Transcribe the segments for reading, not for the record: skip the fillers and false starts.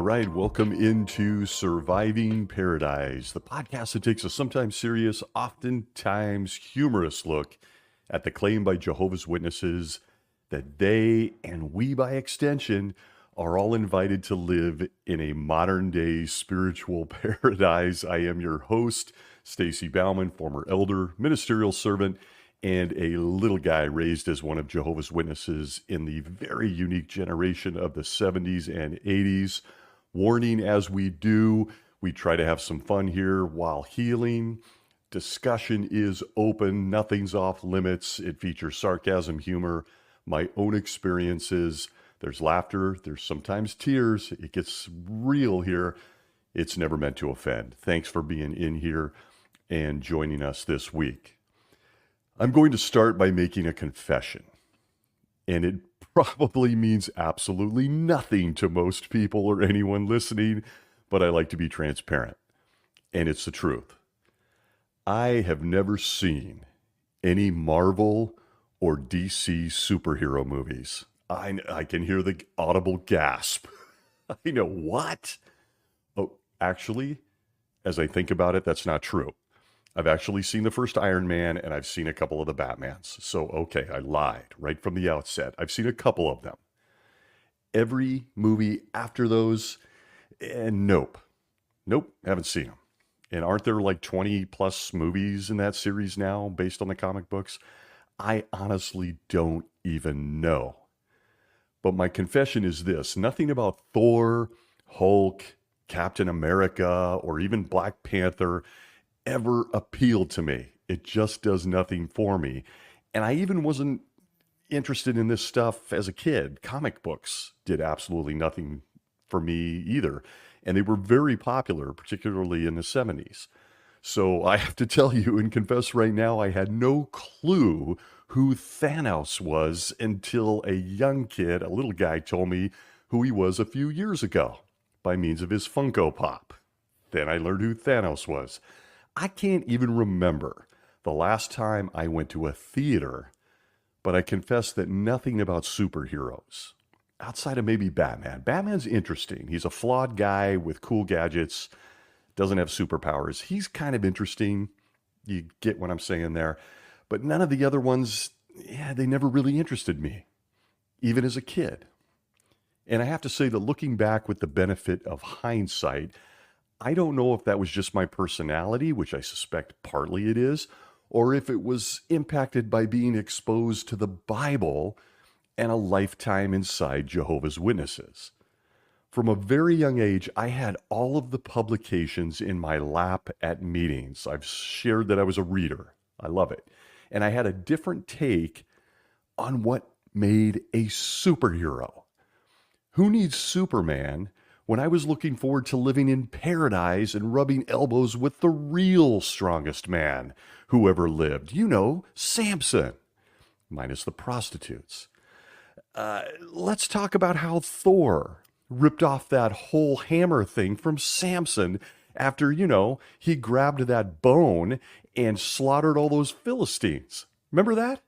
right, welcome into Surviving Paradise, the podcast that takes a sometimes serious, oftentimes humorous look at the claim by Jehovah's Witnesses that they, and we by extension, are all invited to live in a modern-day spiritual paradise. I am your host, Stacy Bauman, former elder, ministerial servant, and a little guy raised as one of Jehovah's Witnesses in the very unique generation of the 70s and 80s. Warning, as we do, we try to have some fun here while healing. Discussion is open. Nothing's off limits. It features sarcasm, humor, my own experiences. There's laughter. There's sometimes tears. It gets real here. It's never meant to offend. Thanks for being in here and joining us this week. I'm going to start by making a confession, and it probably means absolutely nothing to most people or anyone listening, but I like to be transparent, and it's the truth. I have never seen any Marvel or DC superhero movies. I can hear the audible gasp. I know, what? Oh, actually, as I think about it, that's not true. I've actually seen the first Ironman, and I've seen a couple of the Batmans. So, okay, I lied right from the outset. I've seen a couple of them. Every movie after those, nope, haven't seen them. And aren't there like 20 plus movies in that series now based on the comic books? I honestly don't even know. But my confession is this: nothing about Thor, Hulk, Captain America, or even Black Panther ever appealed to me. It just does nothing for me. And I even wasn't interested in this stuff as a kid. Comic books did absolutely nothing for me either. And they were very popular, particularly in the 70s. So I have to tell you and confess right now, I had no clue who Thanos was until a young kid, a little guy, told me who he was a few years ago by means of his Funko Pop. Then I learned who Thanos was. I can't even remember the last time I went to a theater, but I confess that nothing about superheroes, outside of maybe Batman. Batman's interesting. He's a flawed guy with cool gadgets, doesn't have superpowers. He's kind of interesting. You get what I'm saying there. But none of the other ones, they never really interested me, even as a kid. And I have to say that looking back with the benefit of hindsight, I don't know if that was just my personality, which I suspect partly it is, or if it was impacted by being exposed to the Bible and a lifetime inside Jehovah's Witnesses. From a very young age, I had all of the publications in my lap at meetings. I've shared that I was a reader. I love it. And I had a different take on what made a superhero. Who needs Superman when I was looking forward to living in paradise and rubbing elbows with the real strongest man who ever lived? You know, Samson, minus the prostitutes. Let's talk about how Thor ripped off that whole hammer thing from Samson after, he grabbed that bone and slaughtered all those Philistines. Remember that?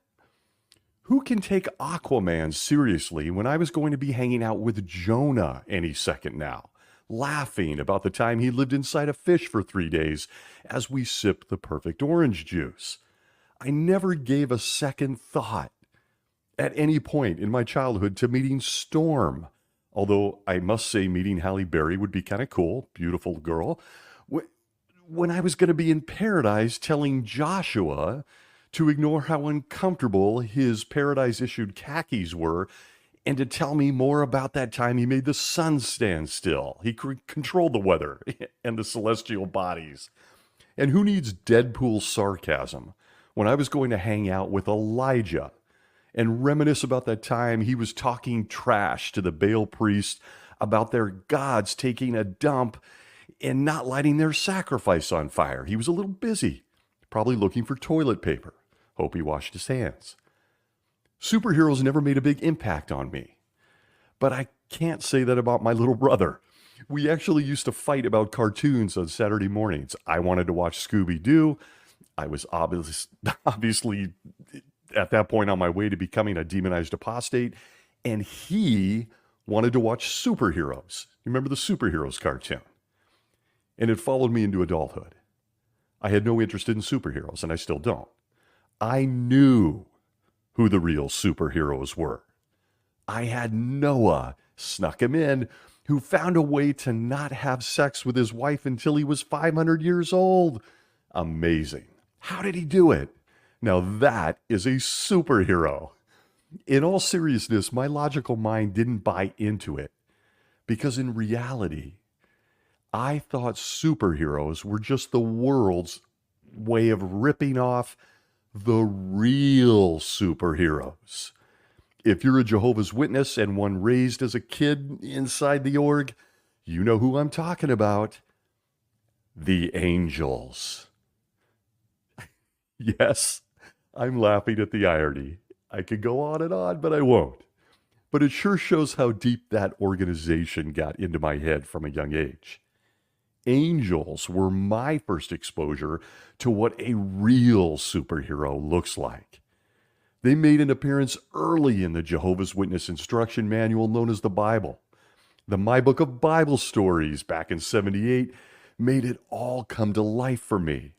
Who can take Aquaman seriously when I was going to be hanging out with Jonah any second now, laughing about the time he lived inside a fish for 3 days as we sipped the perfect orange juice? I never gave a second thought at any point in my childhood to meeting Storm, although I must say meeting Halle Berry would be kind of cool, beautiful girl. When I was going to be in paradise telling Joshua to ignore how uncomfortable his paradise-issued khakis were, and to tell me more about that time he made the sun stand still. He controlled the weather and the celestial bodies. And who needs Deadpool sarcasm when I was going to hang out with Elijah and reminisce about that time he was talking trash to the Baal priests about their gods taking a dump and not lighting their sacrifice on fire? He was a little busy, probably looking for toilet paper. Hope he washed his hands. Superheroes never made a big impact on me. But I can't say that about my little brother. We actually used to fight about cartoons on Saturday mornings. I wanted to watch Scooby-Doo. I was obviously at that point on my way to becoming a demonized apostate. And he wanted to watch superheroes. You remember the superheroes cartoon? And it followed me into adulthood. I had no interest in superheroes, and I still don't. I knew who the real superheroes were. I had Noah, snuck him in, who found a way to not have sex with his wife until he was 500 years old. Amazing. How did he do it? Now that is a superhero. In all seriousness, my logical mind didn't buy into it because in reality, I thought superheroes were just the world's way of ripping off the real superheroes. If you're a Jehovah's Witness and one raised as a kid inside the org, you know who I'm talking about. The angels. Yes, I'm laughing at the irony. I could go on and on, but I won't. But it sure shows how deep that organization got into my head from a young age. Angels were my first exposure to what a real superhero looks like. They made an appearance early in the Jehovah's Witness instruction manual known as the Bible. The My Book of Bible Stories back in '78 made it all come to life for me.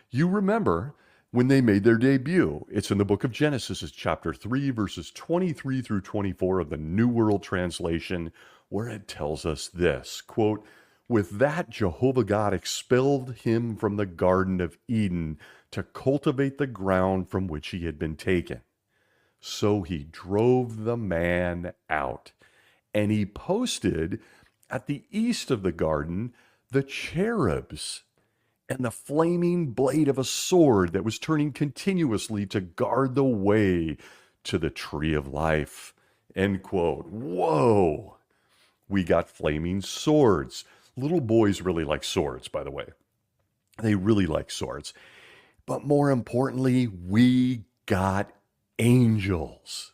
You remember when they made their debut. It's in the book of Genesis, it's chapter 3, verses 23 through 24 of the New World Translation, where it tells us this, quote, "With that, Jehovah God expelled him from the Garden of Eden to cultivate the ground from which he had been taken. So he drove the man out, and he posted at the east of the garden the cherubs and the flaming blade of a sword that was turning continuously to guard the way to the tree of life." End quote. Whoa! We got flaming swords. Little boys really like swords, by the way. They really like swords. But more importantly, we got angels.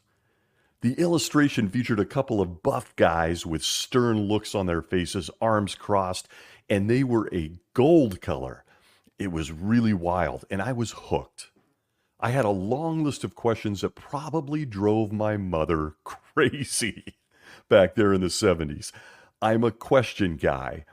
The illustration featured a couple of buff guys with stern looks on their faces, arms crossed, and they were a gold color. It was really wild, and I was hooked. I had a long list of questions that probably drove my mother crazy back there in the 70s. I'm a question guy.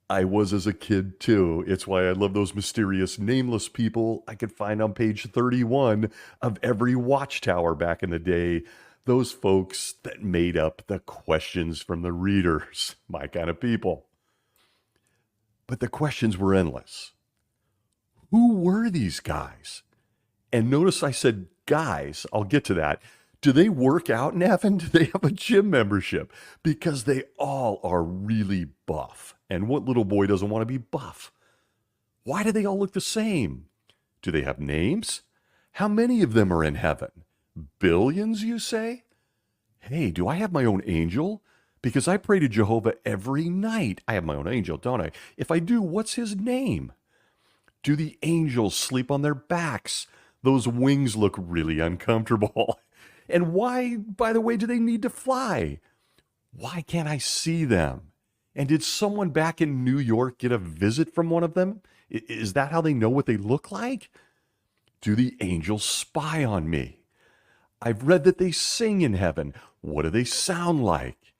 I was as a kid too. It's why I love those mysterious nameless people I could find on page 31 of every Watchtower back in the day. Those folks that made up the questions from the readers. My kind of people. But the questions were endless. Who were these guys? And notice I said guys. I'll get to that. Do they work out in heaven? Do they have a gym membership? Because they all are really buff. And what little boy doesn't want to be buff? Why do they all look the same? Do they have names? How many of them are in heaven? Billions, you say? Hey, do I have my own angel? Because I pray to Jehovah every night. I have my own angel, don't I? If I do, what's his name? Do the angels sleep on their backs? Those wings look really uncomfortable. And why, by the way, do they need to fly? Why can't I see them? And did someone back in New York get a visit from one of them? Is that how they know what they look like? Do the angels spy on me? I've read that they sing in heaven. What do they sound like?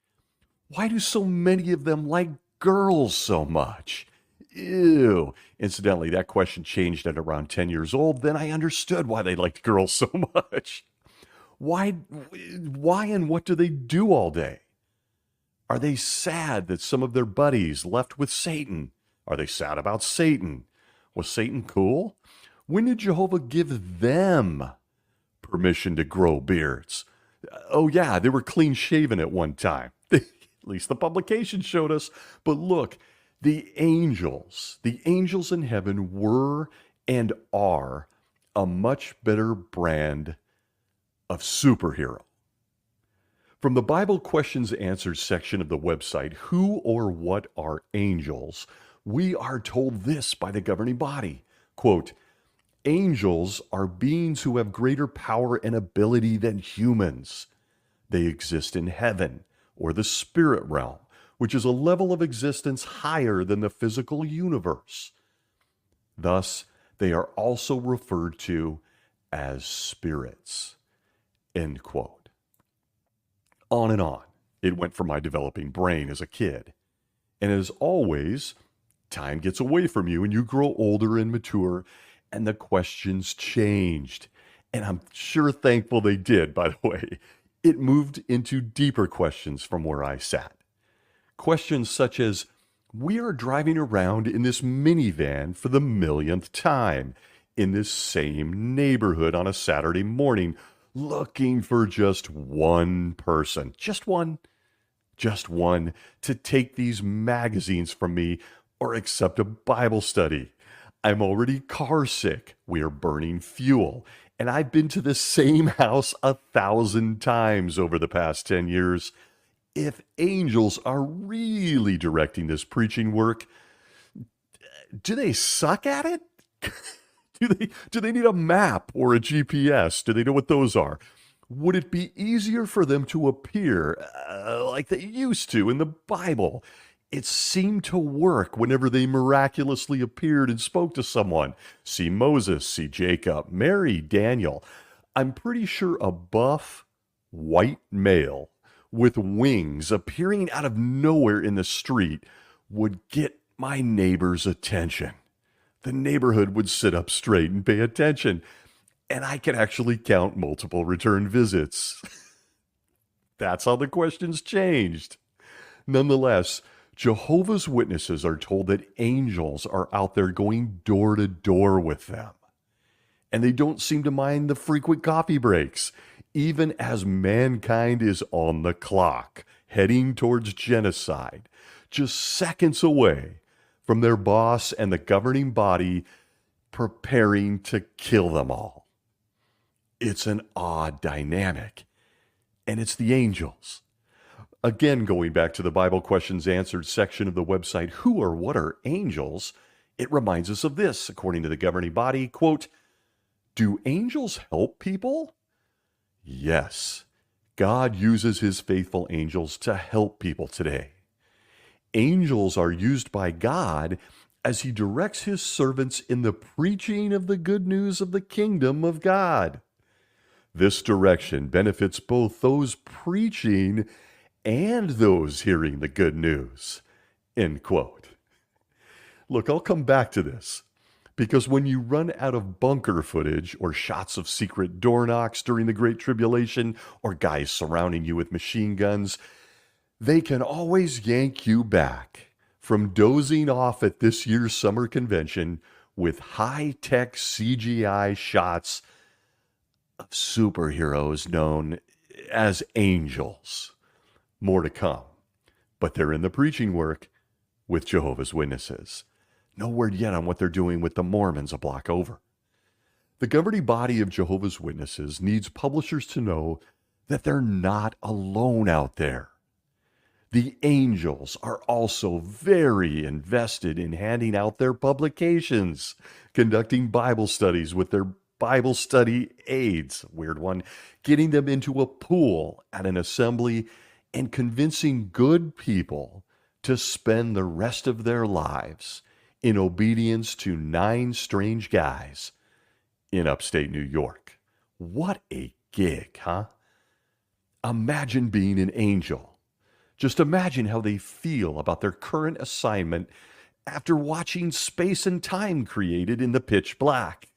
Why do so many of them like girls so much? Ew. Incidentally, that question changed at around 10 years old. Then I understood why they liked girls so much. Why and what do they do all day? Are they sad that some of their buddies left with Satan? Are they sad about Satan? Was Satan cool? When did Jehovah give them permission to grow beards? Oh yeah, they were clean shaven at one time. At least the publication showed us. But look, the angels in heaven were and are a much better brand of superhero. From the Bible Questions Answers section of the website, Who or What Are Angels?, we are told this by the governing body, quote, "Angels are beings who have greater power and ability than humans. They exist in heaven, or the spirit realm, which is a level of existence higher than the physical universe. Thus, they are also referred to as spirits." End quote. On and on. it went from my developing brain as a kid. And as always, time gets away from you and you grow older and mature, and the questions changed. And I'm sure thankful they did, by the way. It moved into deeper questions from where I sat. Questions such as, we are driving around in this minivan for the millionth time in this same neighborhood on a Saturday morning, looking for just one person, just one, to take these magazines from me or accept a Bible study. I'm already car sick. We are burning fuel. And I've been to the same house 1,000 times over the past 10 years. If angels are really directing this preaching work, do they suck at it? Do they need a map or a GPS? Do they know what those are? Would it be easier for them to appear like they used to in the Bible? It seemed to work whenever they miraculously appeared and spoke to someone. See Moses, see Jacob, Mary, Daniel. I'm pretty sure a buff, white male with wings appearing out of nowhere in the street would get my neighbor's attention. The neighborhood would sit up straight and pay attention, and I could actually count multiple return visits. That's how the questions changed. Nonetheless, Jehovah's Witnesses are told that angels are out there going door to door with them. And they don't seem to mind the frequent coffee breaks, even as mankind is on the clock, heading towards genocide, just seconds away from their boss and the governing body preparing to kill them all. It's an odd dynamic, and it's the angels. Again, going back to the Bible Questions Answered section of the website, who or what are angels? It reminds us of this, according to the governing body, quote, do angels help people? Yes, God uses his faithful angels to help people today. Angels are used by God as he directs his servants in the preaching of the good news of the kingdom of God. This direction benefits both those preaching and those hearing the good news. End quote. Look, I'll come back to this, because when you run out of bunker footage or shots of secret door knocks during the Great Tribulation or guys surrounding you with machine guns, they can always yank you back from dozing off at this year's summer convention with high-tech CGI shots of superheroes known as angels. More to come, but they're in the preaching work with Jehovah's Witnesses. No word yet on what they're doing with the Mormons a block over. The governing body of Jehovah's Witnesses needs publishers to know that they're not alone out there. The angels are also very invested in handing out their publications, conducting Bible studies with their Bible study aids, weird one, getting them into a pool at an assembly, and convincing good people to spend the rest of their lives in obedience to 9 strange guys in upstate New York. What a gig, huh? Imagine being an angel. Just imagine how they feel about their current assignment after watching space and time created in the pitch black.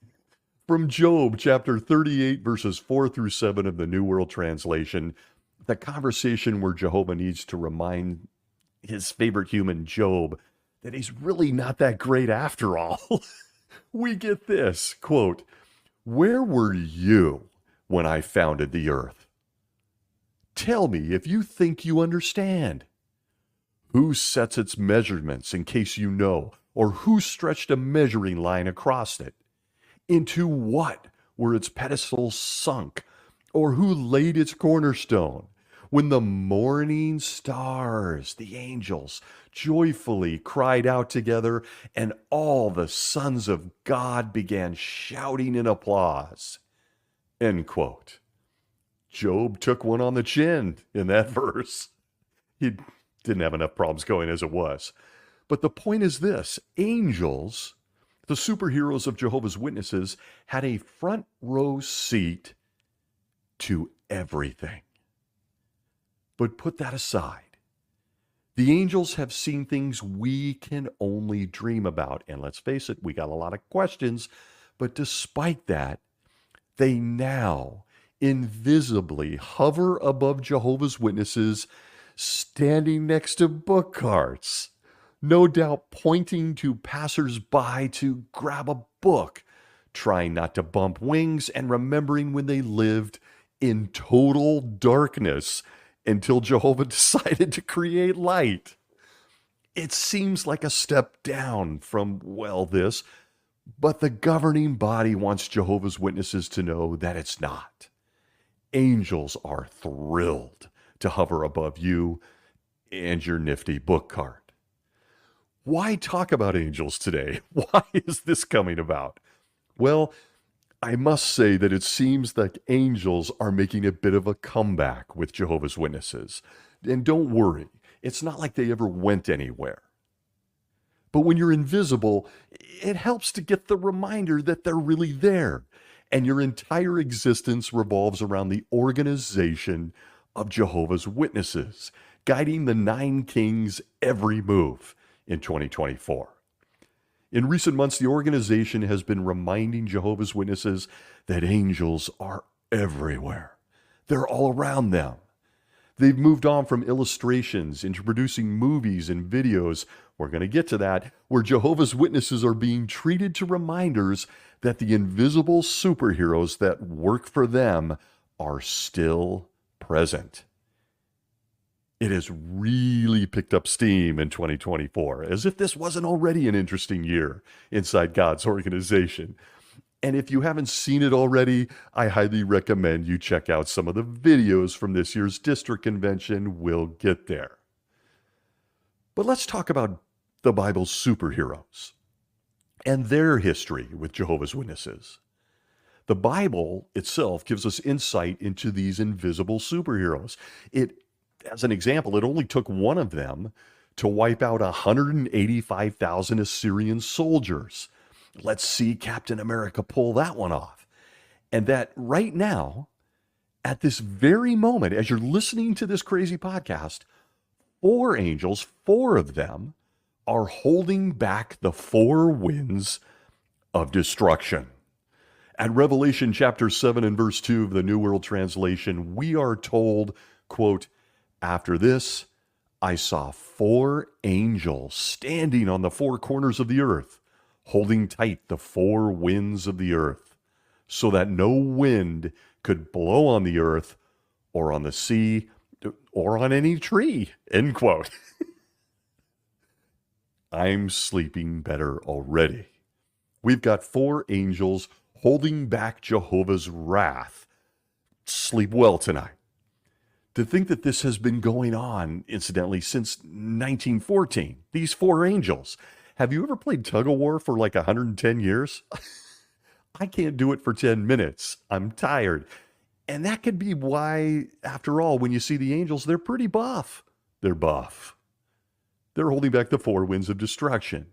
From Job chapter 38, verses 4 through 7 of the New World Translation, the conversation where Jehovah needs to remind his favorite human, Job, that he's really not that great after all. We get this, quote, where were you when I founded the earth? Tell me if you think you understand. Who sets its measurements in case you know, or who stretched a measuring line across it? Into what were its pedestals sunk, or who laid its cornerstone? When the morning stars, the angels, joyfully cried out together, and all the sons of God began shouting in applause. End quote. Job took one on the chin in that verse. He didn't have enough problems going as it was. But the point is this: angels, the superheroes of Jehovah's Witnesses, had a front row seat to everything. But put that aside. The angels have seen things we can only dream about. And let's face it, we got a lot of questions. But despite that, they now invisibly hover above Jehovah's Witnesses, standing next to book carts, no doubt pointing to passers-by to grab a book, trying not to bump wings and remembering when they lived in total darkness until Jehovah decided to create light. It seems like a step down from, well, this, but the governing body wants Jehovah's Witnesses to know that it's not. Angels are thrilled to hover above you and your nifty book cart. Why talk about angels today? Why is this coming about? Well, I must say that it seems like angels are making a bit of a comeback with Jehovah's Witnesses. And don't worry, it's not like they ever went anywhere. But when you're invisible, it helps to get the reminder that they're really there. And your entire existence revolves around the organization of Jehovah's Witnesses, guiding the 9 kings' every move in 2024. In recent months, the organization has been reminding Jehovah's Witnesses that angels are everywhere. They're all around them. They've moved on from illustrations into producing movies and videos, we're going to get to that, where Jehovah's Witnesses are being treated to reminders that the invisible superheroes that work for them are still present. It has really picked up steam in 2024, as if this wasn't already an interesting year inside God's organization. And if you haven't seen it already, I highly recommend you check out some of the videos from this year's district convention. We'll get there. But let's talk about the Bible's superheroes and their history with Jehovah's Witnesses. The Bible itself gives us insight into these invisible superheroes. As an example, it only took one of them to wipe out 185,000 Assyrian soldiers. Let's see Captain America pull that one off. And that right now, at this very moment, as you're listening to this crazy podcast, 4 angels, 4 of them, are holding back the 4 winds of destruction. At Revelation chapter 7 and verse 2 of the New World Translation, we are told, quote, "After this, I saw 4 angels standing on the 4 corners of the earth, holding tight the 4 winds of the earth, so that no wind could blow on the earth or on the sea or on any tree," end quote. I'm sleeping better already. We've got 4 angels holding back Jehovah's wrath. Sleep well tonight. To think that this has been going on, incidentally, since 1914, these 4 angels. Have you ever played tug-of-war for like 110 years? I can't do it for 10 minutes. I'm tired. And that could be why, after all, when you see the angels, they're pretty buff. They're buff. They're holding back the 4 winds of destruction.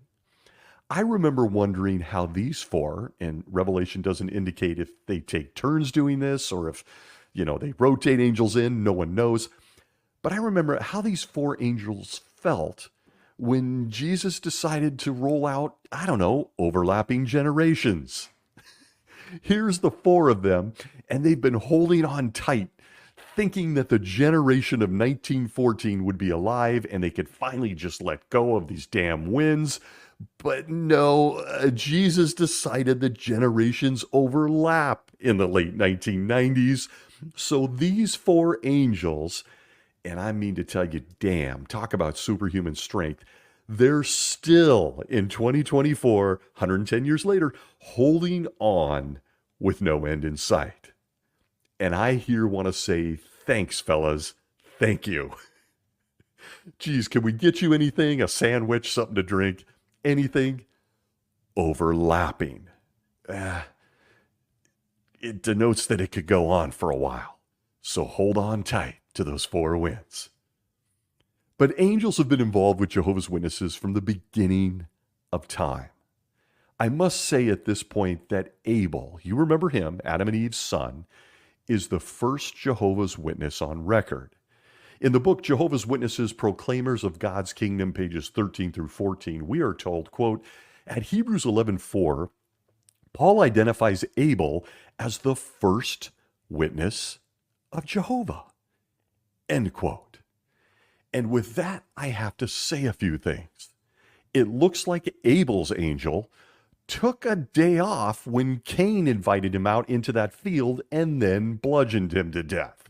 I remember wondering how these 4, and Revelation doesn't indicate if they take turns doing this or if, they rotate angels in, no one knows. But I remember how these 4 angels felt when Jesus decided to roll out, overlapping generations. Here's the 4 of them, and they've been holding on tight, thinking that the generation of 1914 would be alive and they could finally just let go of these damn winds. But no, Jesus decided that generations overlap in the late 1990s. So these 4 angels, and I mean to tell you, damn, talk about superhuman strength, they're still in 2024, 110 years later, holding on with no end in sight. And I here want to say, thanks, fellas. Thank you. Geez, can we get you anything? A sandwich, something to drink, anything? Overlapping. It denotes that it could go on for a while. So hold on tight to those 4 winds. But angels have been involved with Jehovah's Witnesses from the beginning of time. I must say at this point that Abel, you remember him, Adam and Eve's son, is the first Jehovah's Witness on record. In the book Jehovah's Witnesses, Proclaimers of God's Kingdom, pages 13 through 14, we are told, quote, at Hebrews 11:4, Paul identifies Abel as the first witness of Jehovah, end quote. And with that, I have to say a few things. It looks like Abel's angel took a day off when Cain invited him out into that field and then bludgeoned him to death.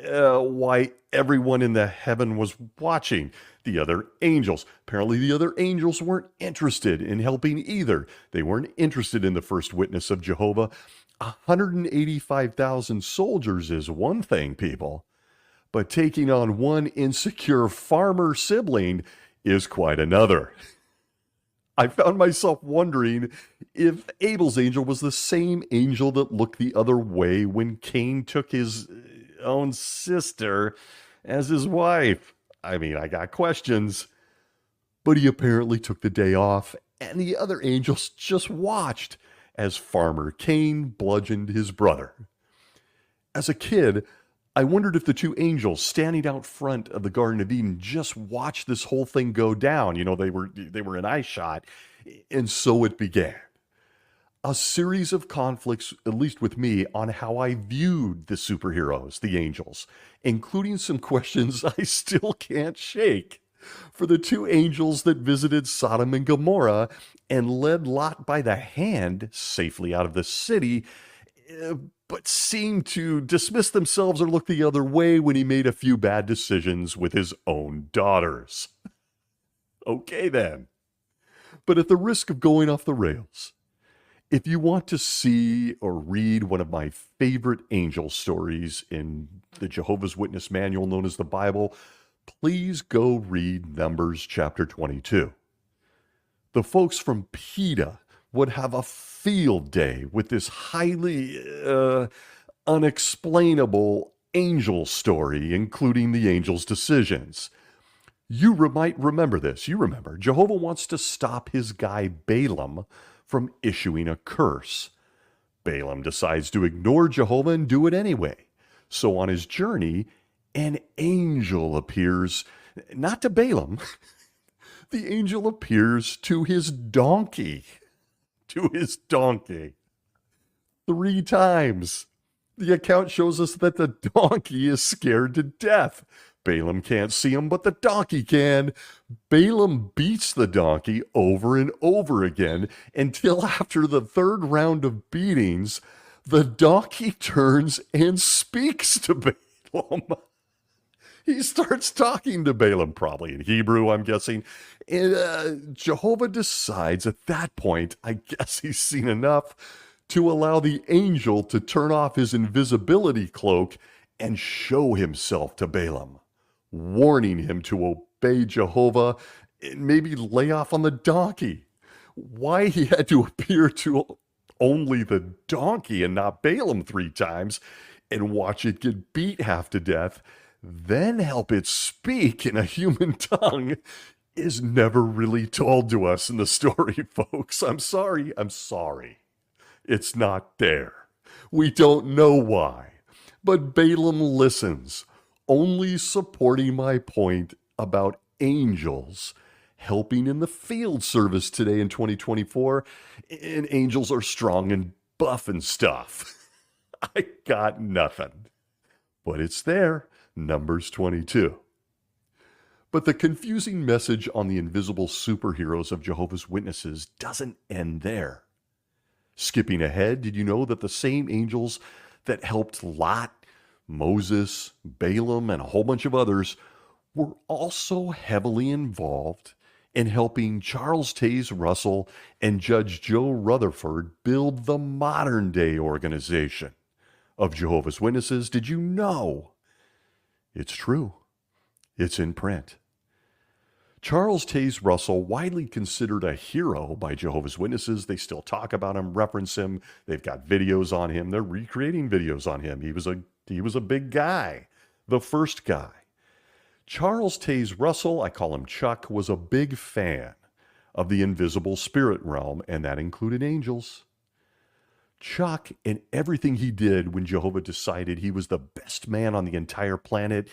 Why everyone in the heaven was watching. The other angels. Apparently the other angels weren't interested in helping either. They weren't interested in the first witness of Jehovah. 185,000 soldiers is one thing, people. But taking on one insecure farmer sibling is quite another. I found myself wondering if Abel's angel was the same angel that looked the other way when Cain took his own sister as his wife. I mean, I got questions. But he apparently took the day off, and the other angels just watched as Farmer Cain bludgeoned his brother. As a kid, I wondered if the two angels standing out front of the Garden of Eden just watched this whole thing go down. You know, they were in eye shot, and so it began. A series of conflicts, at least with me, on how I viewed the superheroes, the angels, including some questions I still can't shake. For the two angels that visited Sodom and Gomorrah and led Lot by the hand safely out of the city, but seemed to dismiss themselves or look the other way when he made a few bad decisions with his own daughters. Okay then. But at the risk of going off the rails, if you want to see or read one of my favorite angel stories in the Jehovah's Witness manual known as the Bible, please go read Numbers chapter 22. The folks from PETA would have a field day with this highly unexplainable angel story, including the angel's decisions. You might remember this. You remember, Jehovah wants to stop his guy Balaam from issuing a curse. Balaam decides to ignore Jehovah and do it anyway. So on his journey, an angel appears, not to Balaam, the angel appears to his donkey. To his donkey. 3 times. The account shows us that the donkey is scared to death. Balaam can't see him, but the donkey can. Balaam beats the donkey over and over again until after the 3rd round of beatings, the donkey turns and speaks to Balaam. He starts talking to Balaam, probably in Hebrew, I'm guessing. And Jehovah decides at that point, I guess he's seen enough, to allow the angel to turn off his invisibility cloak and show himself to Balaam, warning him to obey Jehovah and maybe lay off on the donkey. Why he had to appear to only the donkey and not Balaam 3 times and watch it get beat half to death, then help it speak in a human tongue, is never really told to us in the story, folks. I'm sorry. It's not there. We don't know why. But Balaam listens, only supporting my point about angels helping in the field service today in 2024, and angels are strong and buff and stuff. I got nothing. But it's there. Numbers 22. But the confusing message on the invisible superheroes of Jehovah's Witnesses doesn't end there. Skipping ahead, did you know that the same angels that helped Lot, Moses, Balaam, and a whole bunch of others were also heavily involved in helping Charles Taze Russell and Judge Joe Rutherford build the modern-day organization of Jehovah's Witnesses? Did you know? It's true. It's in print. Charles Taze Russell, widely considered a hero by Jehovah's Witnesses. They still talk about him, reference him. They've got videos on him. They're recreating videos on him. He was a big guy, the first guy. Charles Taze Russell, I call him Chuck, was a big fan of the invisible spirit realm, and that included angels. Chuck, and everything he did when Jehovah decided he was the best man on the entire planet,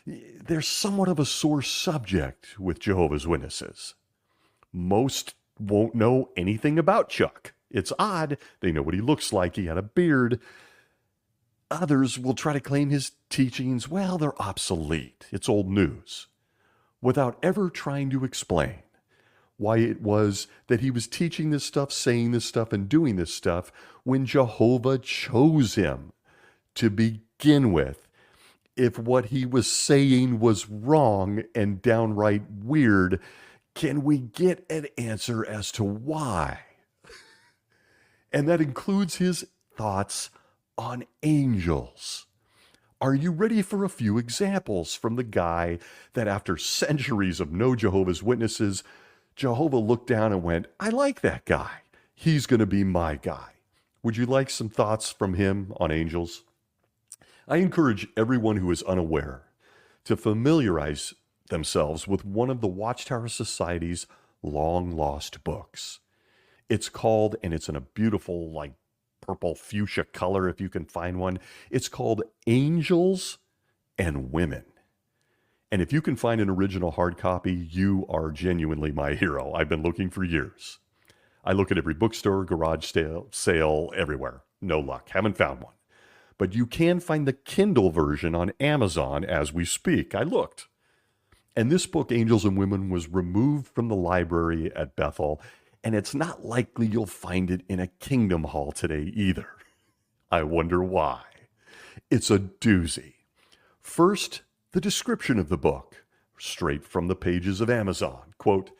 They're somewhat of a sore subject with Jehovah's Witnesses. Most won't know anything about Chuck. It's odd. They know what he looks like. He had a beard. Others will try to claim his teachings, well, they're obsolete. It's old news, without ever trying to explain why it was that he was teaching this stuff, saying this stuff, and doing this stuff when Jehovah chose him to begin with. If what he was saying was wrong and downright weird, can we get an answer as to why? And that includes his thoughts on angels. Are you ready for a few examples from the guy that after centuries of no Jehovah's Witnesses, Jehovah looked down and went, I like that guy. He's going to be my guy. Would you like some thoughts from him on angels? I encourage everyone who is unaware to familiarize themselves with one of the Watchtower Society's long-lost books. It's called, and it's in a beautiful, purple fuchsia color if you can find one, it's called Angels and Women. And if you can find an original hard copy, you are genuinely my hero. I've been looking for years. I look at every bookstore, garage sale, everywhere. No luck. Haven't found one. But you can find the Kindle version on Amazon as we speak. I looked. And this book, Angels and Women, was removed from the library at Bethel, and it's not likely you'll find it in a Kingdom Hall today either. I wonder why. It's a doozy. First, the description of the book, straight from the pages of Amazon. Quote,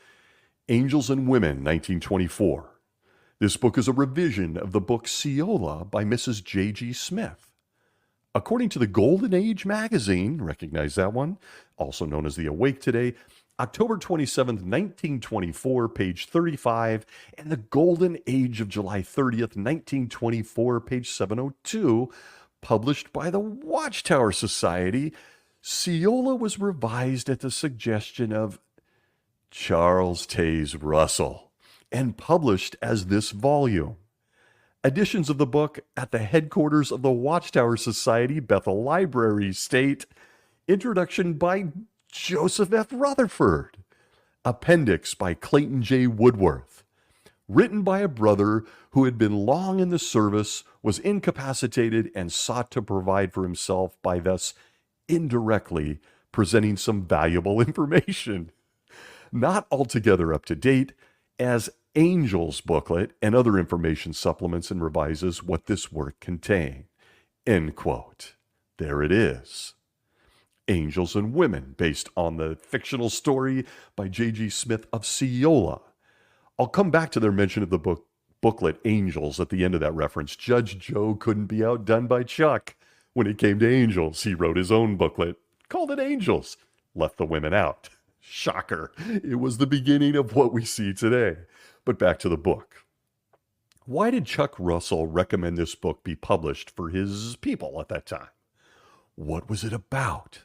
Angels and Women, 1924. This book is a revision of the book Ceola by Mrs. J.G. Smith. According to the Golden Age magazine, recognize that one, also known as The Awake Today, October 27th, 1924, page 35, and the Golden Age of July 30th, 1924, page 702, published by the Watchtower Society, Ceola was revised at the suggestion of Charles Taze Russell and published as this volume. Editions of the book at the headquarters of the Watchtower Society, Bethel Library, state, introduction by Joseph F. Rutherford, appendix by Clayton J. Woodworth, written by a brother who had been long in the service, was incapacitated, and sought to provide for himself by thus indirectly presenting some valuable information. Not altogether up to date, as Angels booklet and other information supplements and revises what this work contained. End quote. There it is. Angels and Women, based on the fictional story by J.G. Smith of Ceola. I'll come back to their mention of the booklet Angels at the end of that reference. Judge Joe couldn't be outdone by Chuck. When it came to angels, he wrote his own booklet, called it Angels, left the women out. Shocker. It was the beginning of what we see today. But back to the book. Why did Chuck Russell recommend this book be published for his people at that time? What was it about?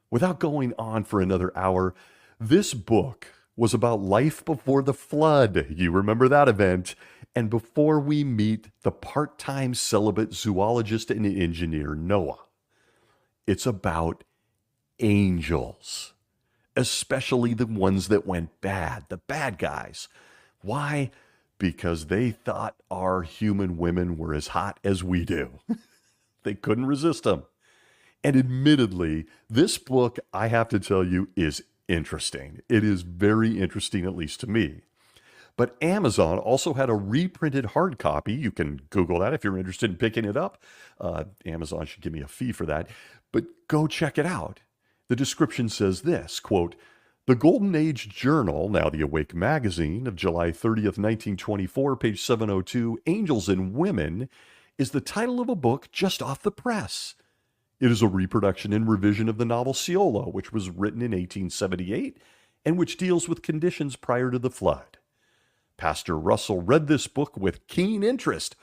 Without going on for another hour, this book was about life before the flood. You remember that event. And before we meet the part-time celibate zoologist and engineer Noah. It's about angels, especially the ones that went bad, the bad guys. Why? Because they thought our human women were as hot as we do. They couldn't resist them. And admittedly, this book, I have to tell you, is interesting. It is very interesting, at least to me. But Amazon also had a reprinted hard copy. You can Google that if you're interested in picking it up. Amazon should give me a fee for that. But go check it out. The description says this, quote, The Golden Age Journal, now The Awake magazine, of July 30th, 1924, page 702, Angels and Women, is the title of a book just off the press. It is a reproduction and revision of the novel Ceola, which was written in 1878 and which deals with conditions prior to the flood. Pastor Russell read this book with keen interest.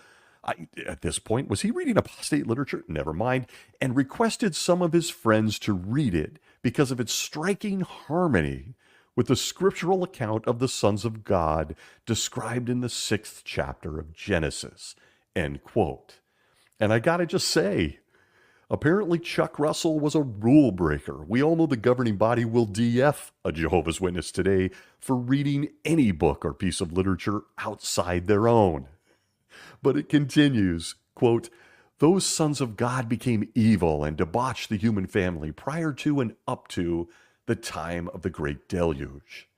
At this point, was he reading apostate literature? Never mind. And requested some of his friends to read it because of its striking harmony with the scriptural account of the sons of God described in the 6th chapter of Genesis. End quote. And I gotta just say, Apparently, Chuck Russell was a rule breaker. We all know the governing body will DF a Jehovah's Witness today for reading any book or piece of literature outside their own. But it continues, quote, "Those sons of God became evil and debauched the human family prior to and up to the time of the great deluge.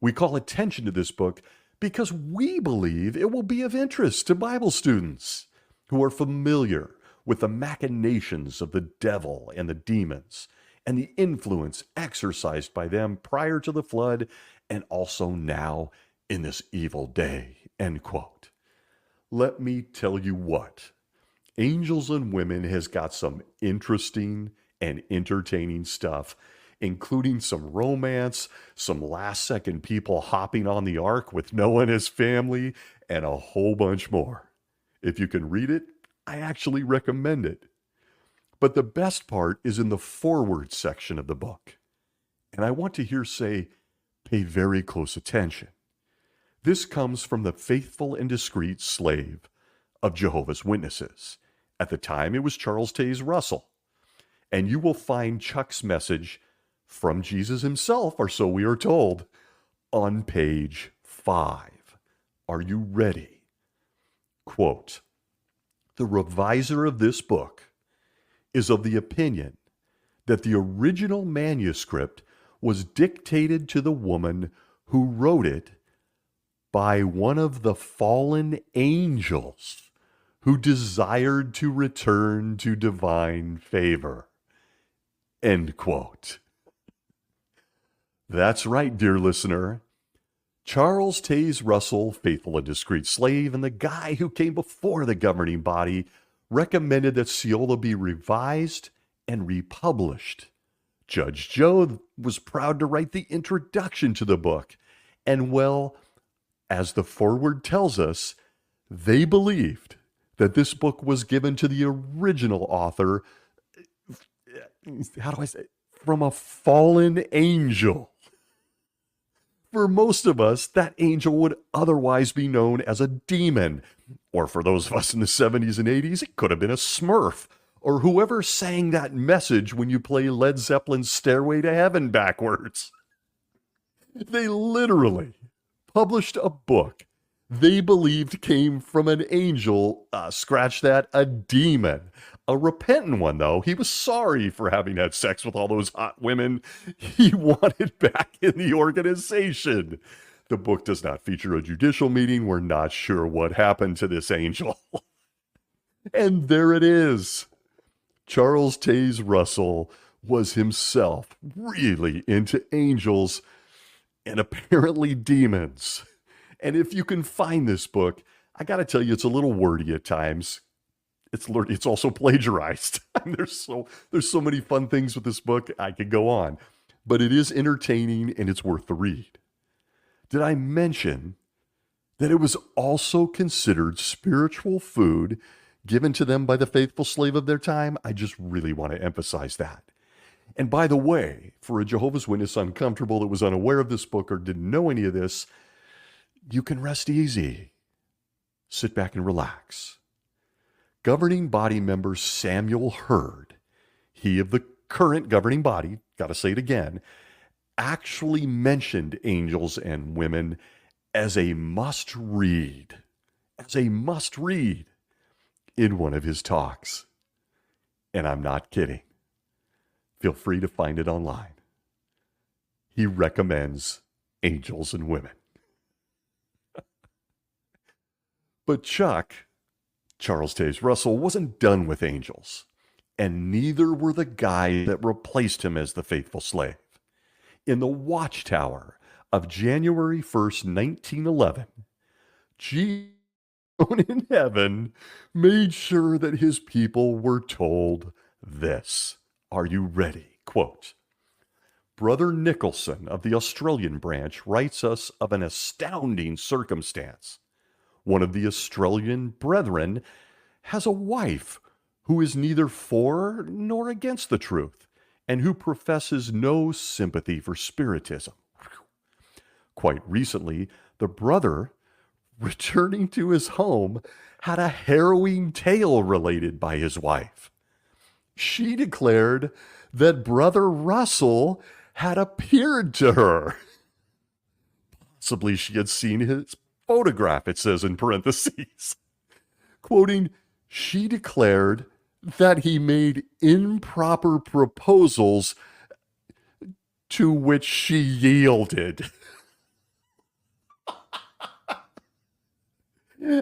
We call attention to this book because we believe it will be of interest to Bible students who are familiar with the machinations of the devil and the demons and the influence exercised by them prior to the flood and also now in this evil day," end quote. Let me tell you what, Angels and Women has got some interesting and entertaining stuff, including some romance, some last-second people hopping on the ark with Noah and his family, and a whole bunch more. If you can read it, I actually recommend it. But the best part is in the forward section of the book. And I want to here say, pay very close attention. This comes from the faithful and discreet slave of Jehovah's Witnesses. At the time, it was Charles Taze Russell. And you will find Chuck's message from Jesus himself, or so we are told, on page 5. Are you ready? Quote, "The reviser of this book is of the opinion that the original manuscript was dictated to the woman who wrote it by one of the fallen angels who desired to return to divine favor," end quote. That's right, dear listener. Charles Taze Russell, faithful and discreet slave, and the guy who came before the governing body, recommended that Seola be revised and republished. Judge Joe was proud to write the introduction to the book. And well, as the foreword tells us, they believed that this book was given to the original author, how do I say, from a fallen angel. For most of us, that angel would otherwise be known as a demon. Or for those of us in the 70s and 80s, it could have been a Smurf. Or whoever sang that message when you play Led Zeppelin's Stairway to Heaven backwards. They literally published a book they believed came from an angel, scratch that, a demon. A repentant one, though. He was sorry for having had sex with all those hot women. He wanted back in the organization. The book does not feature a judicial meeting. We're not sure what happened to this angel. And there it is. Charles Taze Russell was himself really into angels and apparently demons. And if you can find this book, I got to tell you, it's a little wordy at times. It's also plagiarized. There's so many fun things with this book. I could go on, but it is entertaining and it's worth the read. Did I mention that it was also considered spiritual food given to them by the faithful slave of their time? I just really want to emphasize that. And by the way, for a Jehovah's Witness uncomfortable that was unaware of this book or didn't know any of this, you can rest easy. Sit back and relax. Governing body member Samuel Hurd, he of the current governing body, got to say it again, actually mentioned angels and women as a must-read, in one of his talks. And I'm not kidding. Feel free to find it online. He recommends Angels and Women. But Charles Taze Russell, wasn't done with angels, and neither were the guys that replaced him as the faithful slave. In the Watchtower of January 1st, 1911, Jesus in heaven made sure that his people were told this. Are you ready? Quote, "Brother Nicholson of the Australian branch writes us of an astounding circumstance. One of the Australian brethren has a wife who is neither for nor against the truth, and who professes no sympathy for Spiritism. Quite recently, the brother, returning to his home, had a harrowing tale related by his wife. She declared that Brother Russell had appeared to her. Possibly she had seen his photograph, it says in parentheses. Quoting, she declared that he made improper proposals to which she yielded.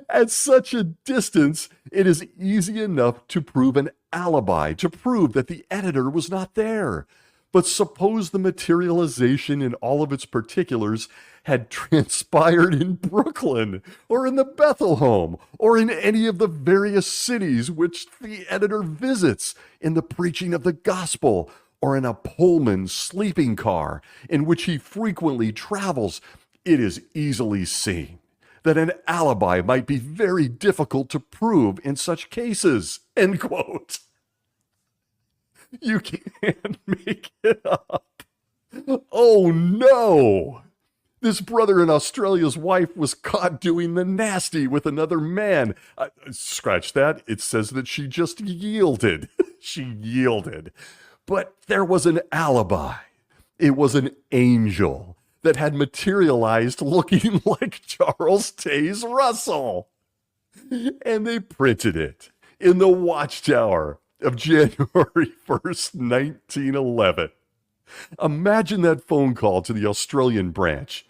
At such a distance, it is easy enough to prove an alibi, to prove that the editor was not there. But suppose the materialization in all of its particulars had transpired in Brooklyn, or in the Bethel home, or in any of the various cities which the editor visits, in the preaching of the gospel, or in a Pullman sleeping car in which he frequently travels. It is easily seen that an alibi might be very difficult to prove in such cases. End quote. You can't make it up. Oh no! This brother in Australia's wife was caught doing the nasty with another man. Scratch that. It says that she just yielded. She yielded. But there was an alibi. It was an angel that had materialized looking like Charles Taze Russell. And they printed it in the Watchtower of January 1st, 1911. Imagine that phone call to the Australian branch.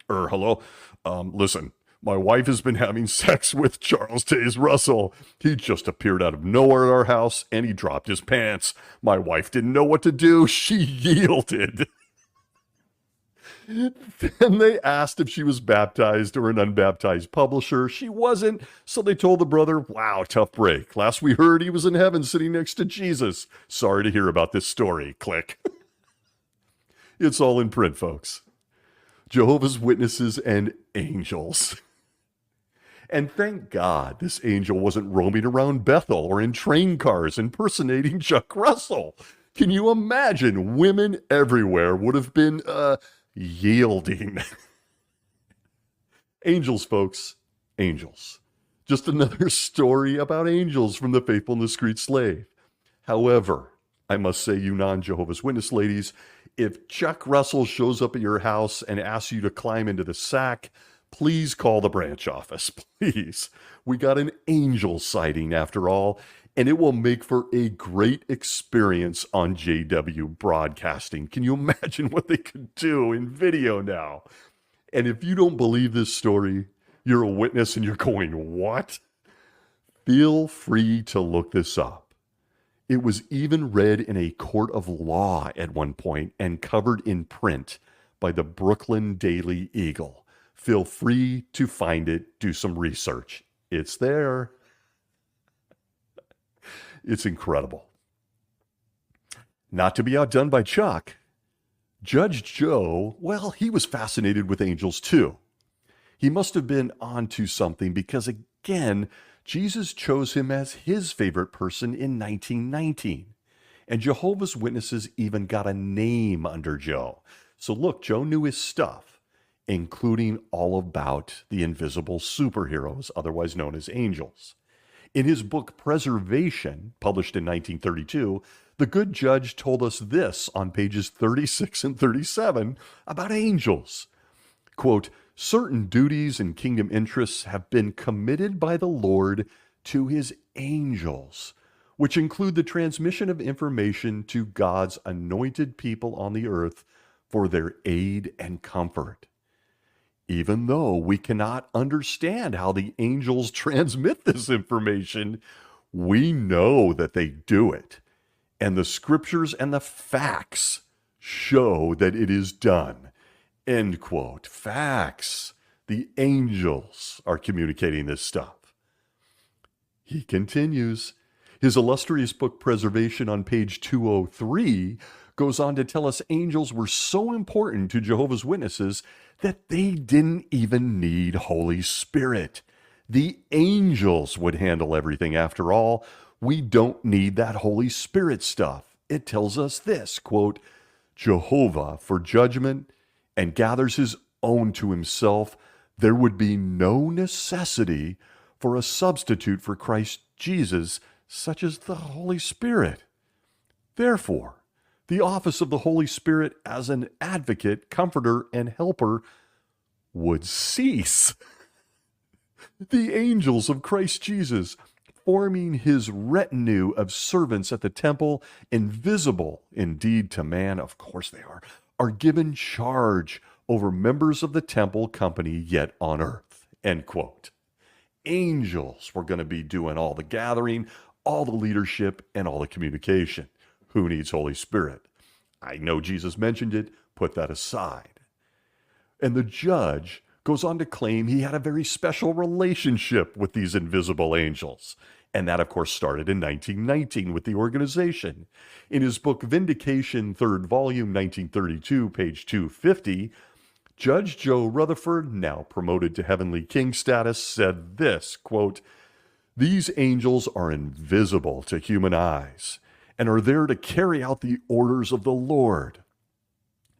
Hello? Listen, my wife has been having sex with Charles Taze Russell. He just appeared out of nowhere at our house, and he dropped his pants. My wife didn't know what to do. She yielded. Then they asked if she was baptized or an unbaptized publisher. She wasn't, so they told the brother, wow, tough break. Last we heard, he was in heaven sitting next to Jesus. Sorry to hear about this story. Click. It's all in print, folks. Jehovah's Witnesses and angels. And thank God this angel wasn't roaming around Bethel or in train cars impersonating Chuck Russell. Can you imagine? Women everywhere would have been, yielding. Angels, folks. Angels. Just another story about angels from the Faithful and Discreet Slave. However, I must say, you non-Jehovah's Witness ladies, if Chuck Russell shows up at your house and asks you to climb into the sack, please call the branch office, please. We got an angel sighting after all, and it will make for a great experience on JW Broadcasting. Can you imagine what they could do in video now? And if you don't believe this story, you're a witness and you're going, what? Feel free to look this up. It was even read in a court of law at one point and covered in print by the Brooklyn Daily Eagle. Feel free to find it, do some research. It's there. It's incredible. Not to be outdone by Chuck, Judge Joe, well, he was fascinated with angels too. He must have been onto something because, again, Jesus chose him as his favorite person in 1919. And Jehovah's Witnesses even got a name under Joe. So look, Joe knew his stuff, including all about the invisible superheroes, otherwise known as angels. In his book Preservation, published in 1932, the good judge told us this on pages 36 and 37 about angels. Quote, certain duties and kingdom interests have been committed by the Lord to his angels, which include the transmission of information to God's anointed people on the earth for their aid and comfort. Even though we cannot understand how the angels transmit this information, we know that they do it. And the scriptures and the facts show that it is done. End quote. Facts. The angels are communicating this stuff. He continues. His illustrious book, Preservation, on page 203, goes on to tell us angels were so important to Jehovah's Witnesses that they didn't even need Holy Spirit. The angels would handle everything after all. We don't need that Holy Spirit stuff. It tells us this, quote, Jehovah for judgment and gathers his own to himself, there would be no necessity for a substitute for Christ Jesus, such as the Holy Spirit. Therefore, the office of the Holy Spirit as an advocate, comforter, and helper would cease. The angels of Christ Jesus, forming his retinue of servants at the temple, invisible indeed to man, of course they are given charge over members of the temple company yet on earth. End quote. Angels were going to be doing all the gathering, all the leadership, and all the communication. Who needs Holy Spirit? I know Jesus mentioned it. Put that aside. And the judge goes on to claim he had a very special relationship with these invisible angels. And that, of course, started in 1919 with the organization. In his book, Vindication, 3rd volume, 1932, page 250, Judge Joe Rutherford, now promoted to heavenly king status, said this, quote, "These angels are invisible to human eyes and are there to carry out the orders of the Lord.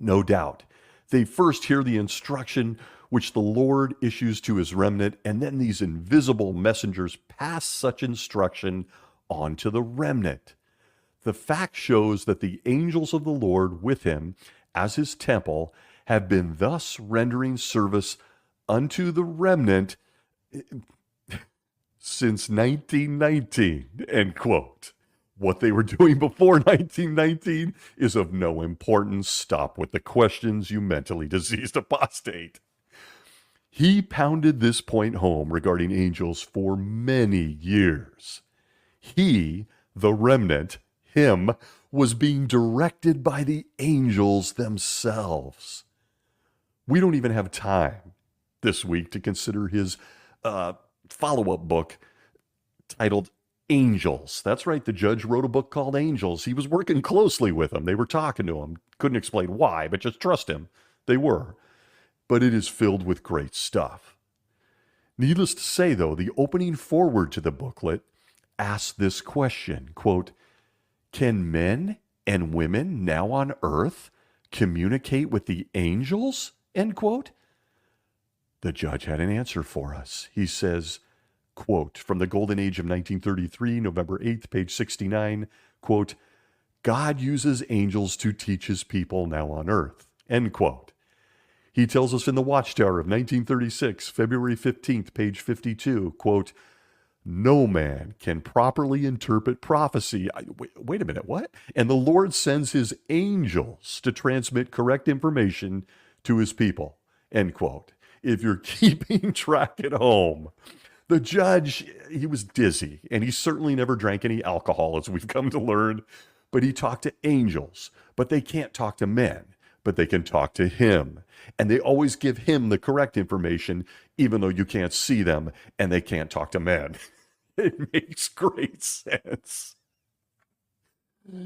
No doubt, they first hear the instruction which the Lord issues to his remnant, and then these invisible messengers pass such instruction on to the remnant. The fact shows that the angels of the Lord with him as his temple have been thus rendering service unto the remnant since 1919, end quote. What they were doing before 1919 is of no importance. Stop with the questions, you mentally diseased apostate. He pounded this point home regarding angels for many years. He, the remnant, him, was being directed by the angels themselves. We don't even have time this week to consider his follow-up book titled Angels. That's right, the judge wrote a book called Angels. He was working closely with them. They were talking to him. Couldn't explain why, but just trust him. They were. But it is filled with great stuff. Needless to say, though, the opening foreword to the booklet asks this question, quote, "Can men and women now on earth communicate with the angels?" End quote. The judge had an answer for us. He says, quote, from the Golden Age of 1933, November 8th, page 69, quote, "God uses angels to teach his people now on earth," end quote. He tells us in the Watchtower of 1936, February 15th, page 52, quote, "No man can properly interpret prophecy." Wait a minute, what? "And the Lord sends his angels to transmit correct information to his people," end quote. If you're keeping track at home, the judge, he was dizzy, and he certainly never drank any alcohol, as we've come to learn, but he talked to angels, but they can't talk to men, but they can talk to him. And they always give him the correct information, even though you can't see them and they can't talk to men. It makes great sense.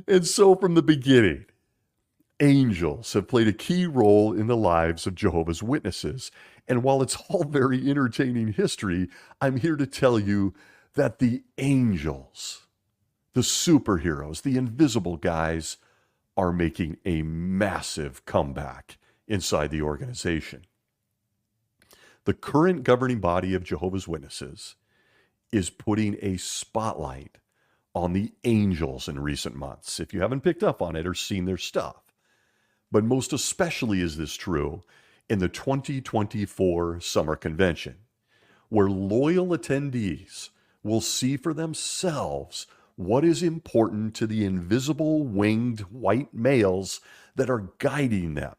And so from the beginning, angels have played a key role in the lives of Jehovah's Witnesses. And while it's all very entertaining history, I'm here to tell you that the angels, the superheroes, the invisible guys, are making a massive comeback inside the organization. The current governing body of Jehovah's Witnesses is putting a spotlight on the angels in recent months, if you haven't picked up on it or seen their stuff. But most especially is this true in the 2024 Summer Convention, where loyal attendees will see for themselves what is important to the invisible winged white males that are guiding them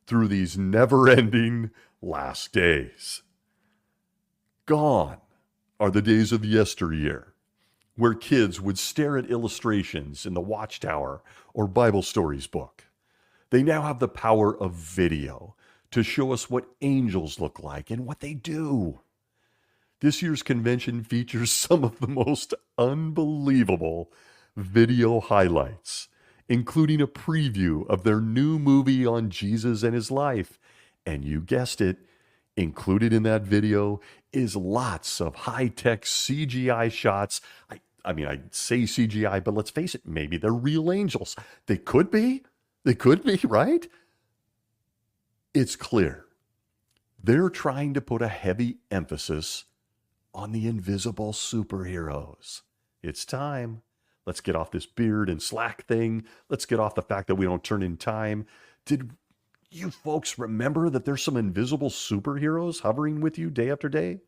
through these never-ending last days. Gone are the days of yesteryear, where kids would stare at illustrations in the Watchtower or Bible Stories book. They now have the power of video to show us what angels look like and what they do. This year's convention features some of the most unbelievable video highlights, including a preview of their new movie on Jesus and his life. And you guessed it, included in that video is lots of high-tech CGI shots. I mean, I say CGI, but let's face it, maybe they're real angels. They could be. They could be, right? It's clear. They're trying to put a heavy emphasis on the invisible superheroes. It's time. Let's get off this beard and slack thing. Let's get off the fact that we don't turn in time. Did you folks remember that there's some invisible superheroes hovering with you day after day?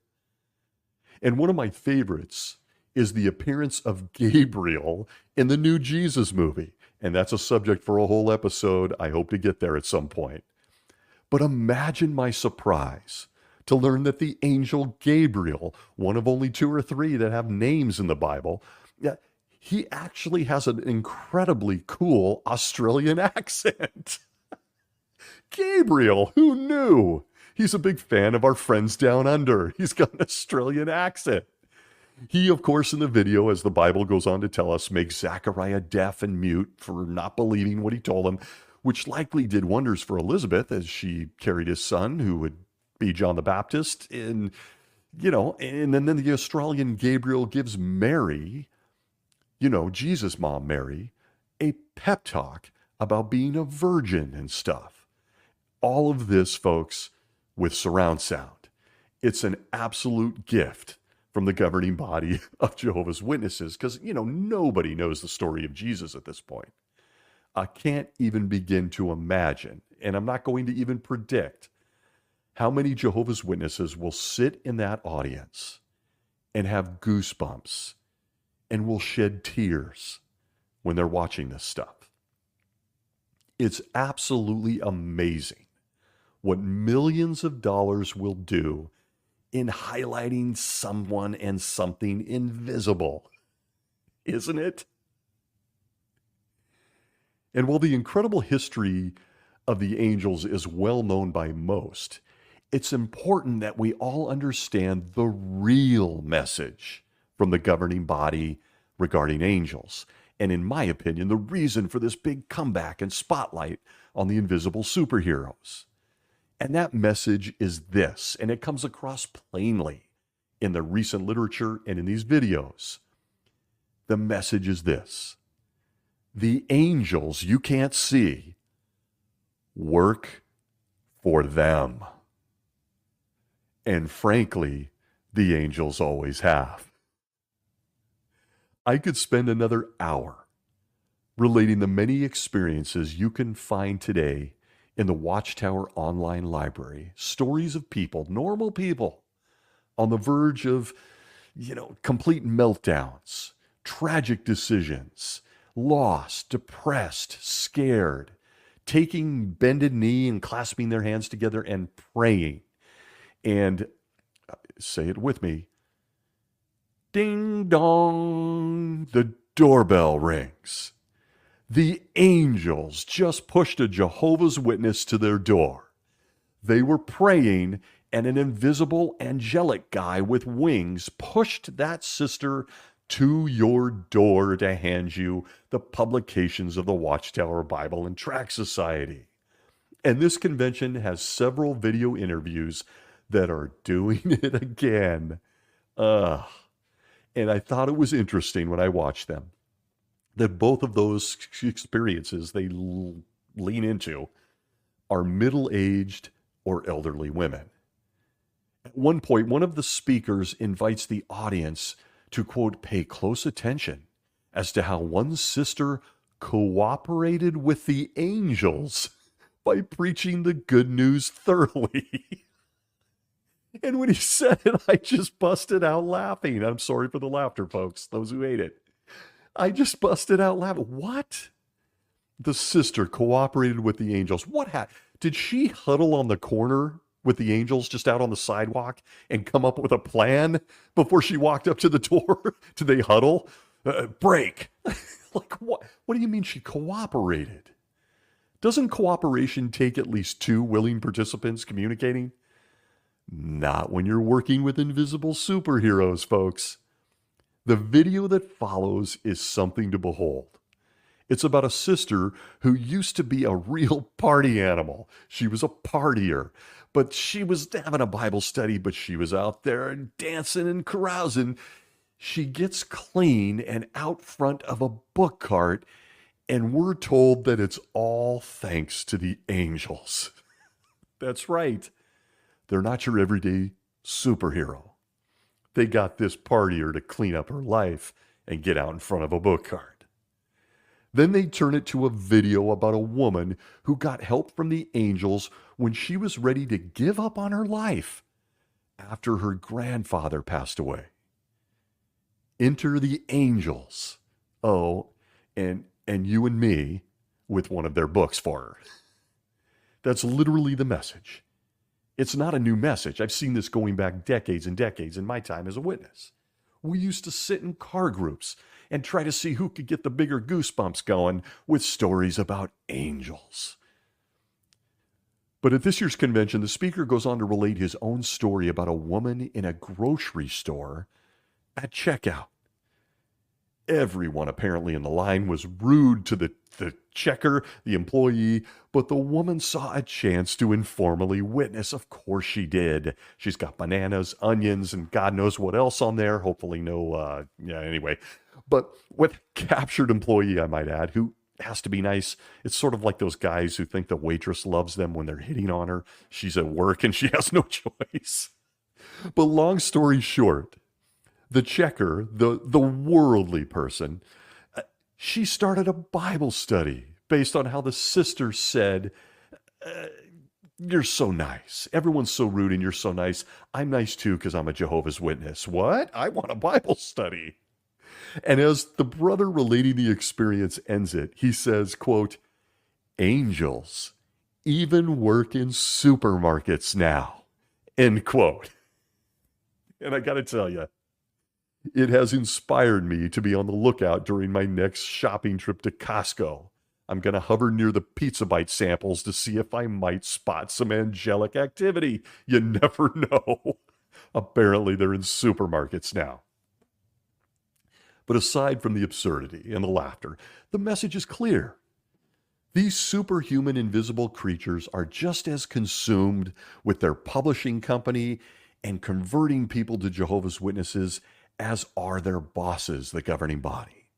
And one of my favorites is the appearance of Gabriel in the new Jesus movie. And that's a subject for a whole episode. I hope to get there at some point. But imagine my surprise to learn that the angel Gabriel, one of only 2 or 3 that have names in the Bible, yeah, he actually has an incredibly cool Australian accent. Gabriel, who knew? He's a big fan of our friends down under. He's got an Australian accent. He, of course, in the video, as the Bible goes on to tell us, makes Zechariah deaf and mute for not believing what he told him, which likely did wonders for Elizabeth as she carried his son, who would be John the Baptist. And then the Australian Gabriel gives Mary, Jesus' mom, Mary, a pep talk about being a virgin and stuff. All of this, folks, with surround sound. It's an absolute gift from the governing body of Jehovah's Witnesses, because, nobody knows the story of Jesus at this point. I can't even begin to imagine, and I'm not going to even predict, how many Jehovah's Witnesses will sit in that audience and have goosebumps and will shed tears when they're watching this stuff. It's absolutely amazing what millions of dollars will do in highlighting someone and something invisible, isn't it? And while the incredible history of the angels is well known by most, it's important that we all understand the real message from the governing body regarding angels. And in my opinion, the reason for this big comeback and spotlight on the invisible superheroes. And that message is this, and it comes across plainly in the recent literature and in these videos. The message is this: the angels you can't see work for them. And frankly, the angels always have. I could spend another hour relating the many experiences you can find today in the Watchtower online library, stories of people, normal people, on the verge of, complete meltdowns, tragic decisions, lost, depressed, scared, taking bended knee and clasping their hands together and praying. And say it with me, ding dong, the doorbell rings. The angels just pushed a Jehovah's Witness to their door. They were praying, and an invisible angelic guy with wings pushed that sister to your door to hand you the publications of the Watchtower Bible and Tract Society. And this convention has several video interviews that are doing it again. And I thought it was interesting when I watched them that both of those experiences they lean into are middle-aged or elderly women. At one point, one of the speakers invites the audience to, quote, pay close attention as to how one sister cooperated with the angels by preaching the good news thoroughly. And when he said it, I just busted out laughing. I'm sorry for the laughter, folks, those who hate it. I just busted out laughing. What? The sister cooperated with the angels. What did she huddle on the corner with the angels just out on the sidewalk and come up with a plan before she walked up to the door? Did they huddle? Break. Like, what? What do you mean she cooperated? Doesn't cooperation take at least 2 willing participants communicating? Not when you're working with invisible superheroes, folks. The video that follows is something to behold. It's about a sister who used to be a real party animal. She was a partier, but she was having a Bible study, but she was out there dancing and carousing. She gets clean and out front of a book cart, and we're told that it's all thanks to the angels. That's right. They're not your everyday superhero. They got this partier to clean up her life and get out in front of a book cart. Then they turn it to a video about a woman who got help from the angels when she was ready to give up on her life after her grandfather passed away. Enter the angels. Oh, and you and me with one of their books for her. That's literally the message. It's not a new message. I've seen this going back decades and decades in my time as a witness. We used to sit in car groups and try to see who could get the bigger goosebumps going with stories about angels. But at this year's convention, the speaker goes on to relate his own story about a woman in a grocery store at checkout. Everyone apparently in the line was rude to the checker, the employee, but the woman saw a chance to informally witness. Of course she did. She's got bananas, onions, and God knows what else on there. Hopefully anyway. But with captured employee, I might add, who has to be nice. It's sort of like those guys who think the waitress loves them when they're hitting on her. She's at work and she has no choice. But long story short, the checker, the worldly person, she started a Bible study based on how the sister said, you're so nice. Everyone's so rude and you're so nice. I'm nice too because I'm a Jehovah's Witness. What? I want a Bible study. And as the brother relating the experience ends it, he says, quote, angels even work in supermarkets now, end quote. And I got to tell you, it has inspired me to be on the lookout during my next shopping trip to Costco. I'm going to hover near the Pizza Bite samples to see if I might spot some angelic activity. You never know. Apparently, they're in supermarkets now. But aside from the absurdity and the laughter, the message is clear. These superhuman invisible creatures are just as consumed with their publishing company and converting people to Jehovah's Witnesses as are their bosses, the governing body.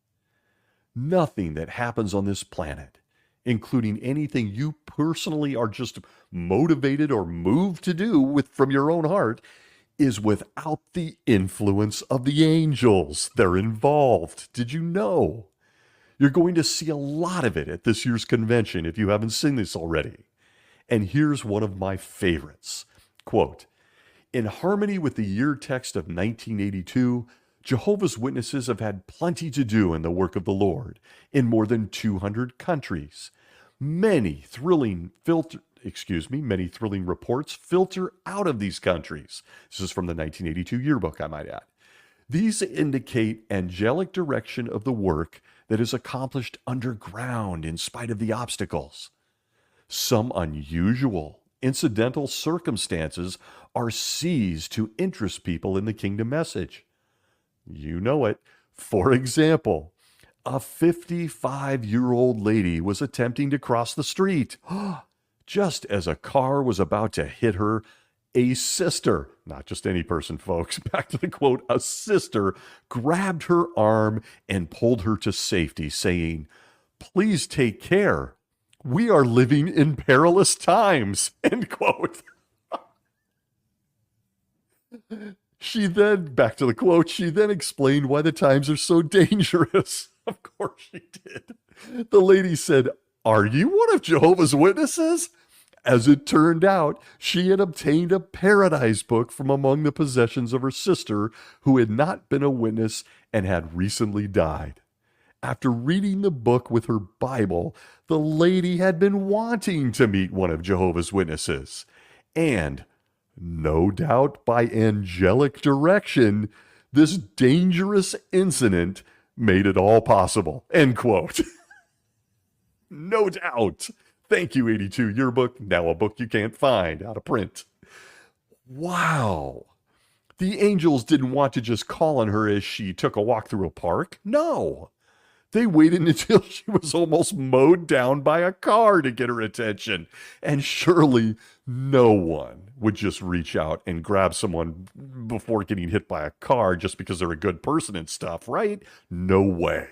Nothing that happens on this planet, including anything you personally are just motivated or moved to do from your own heart, is without the influence of the angels. They're involved. Did you know? You're going to see a lot of it at this year's convention if you haven't seen this already. And here's one of my favorites. Quote, in harmony with the year text of 1982, Jehovah's Witnesses have had plenty to do in the work of the Lord in more than 200 countries. Many thrilling reports filter out of these countries. This is from the 1982 yearbook, I might add. These indicate angelic direction of the work that is accomplished underground in spite of the obstacles. Some unusual, incidental circumstances are seized to interest people in the kingdom message. You know it. For example, a 55-year-old lady was attempting to cross the street. Just as a car was about to hit her, a sister, not just any person, folks, back to the quote, a sister grabbed her arm and pulled her to safety, saying, "Please take care. We are living in perilous times," end quote. She then, back to the quote, she then explained why the times are so dangerous. Of course she did. The lady said, "Are you one of Jehovah's Witnesses?" As it turned out, she had obtained a paradise book from among the possessions of her sister, who had not been a witness and had recently died. After reading the book with her Bible, the lady had been wanting to meet one of Jehovah's Witnesses. And, no doubt by angelic direction, this dangerous incident made it all possible. End quote. No doubt. Thank you, 82 Yearbook. Now a book you can't find out of print. Wow. The angels didn't want to just call on her as she took a walk through a park. No. They waited until she was almost mowed down by a car to get her attention. And surely no one would just reach out and grab someone before getting hit by a car just because they're a good person and stuff, right? No way.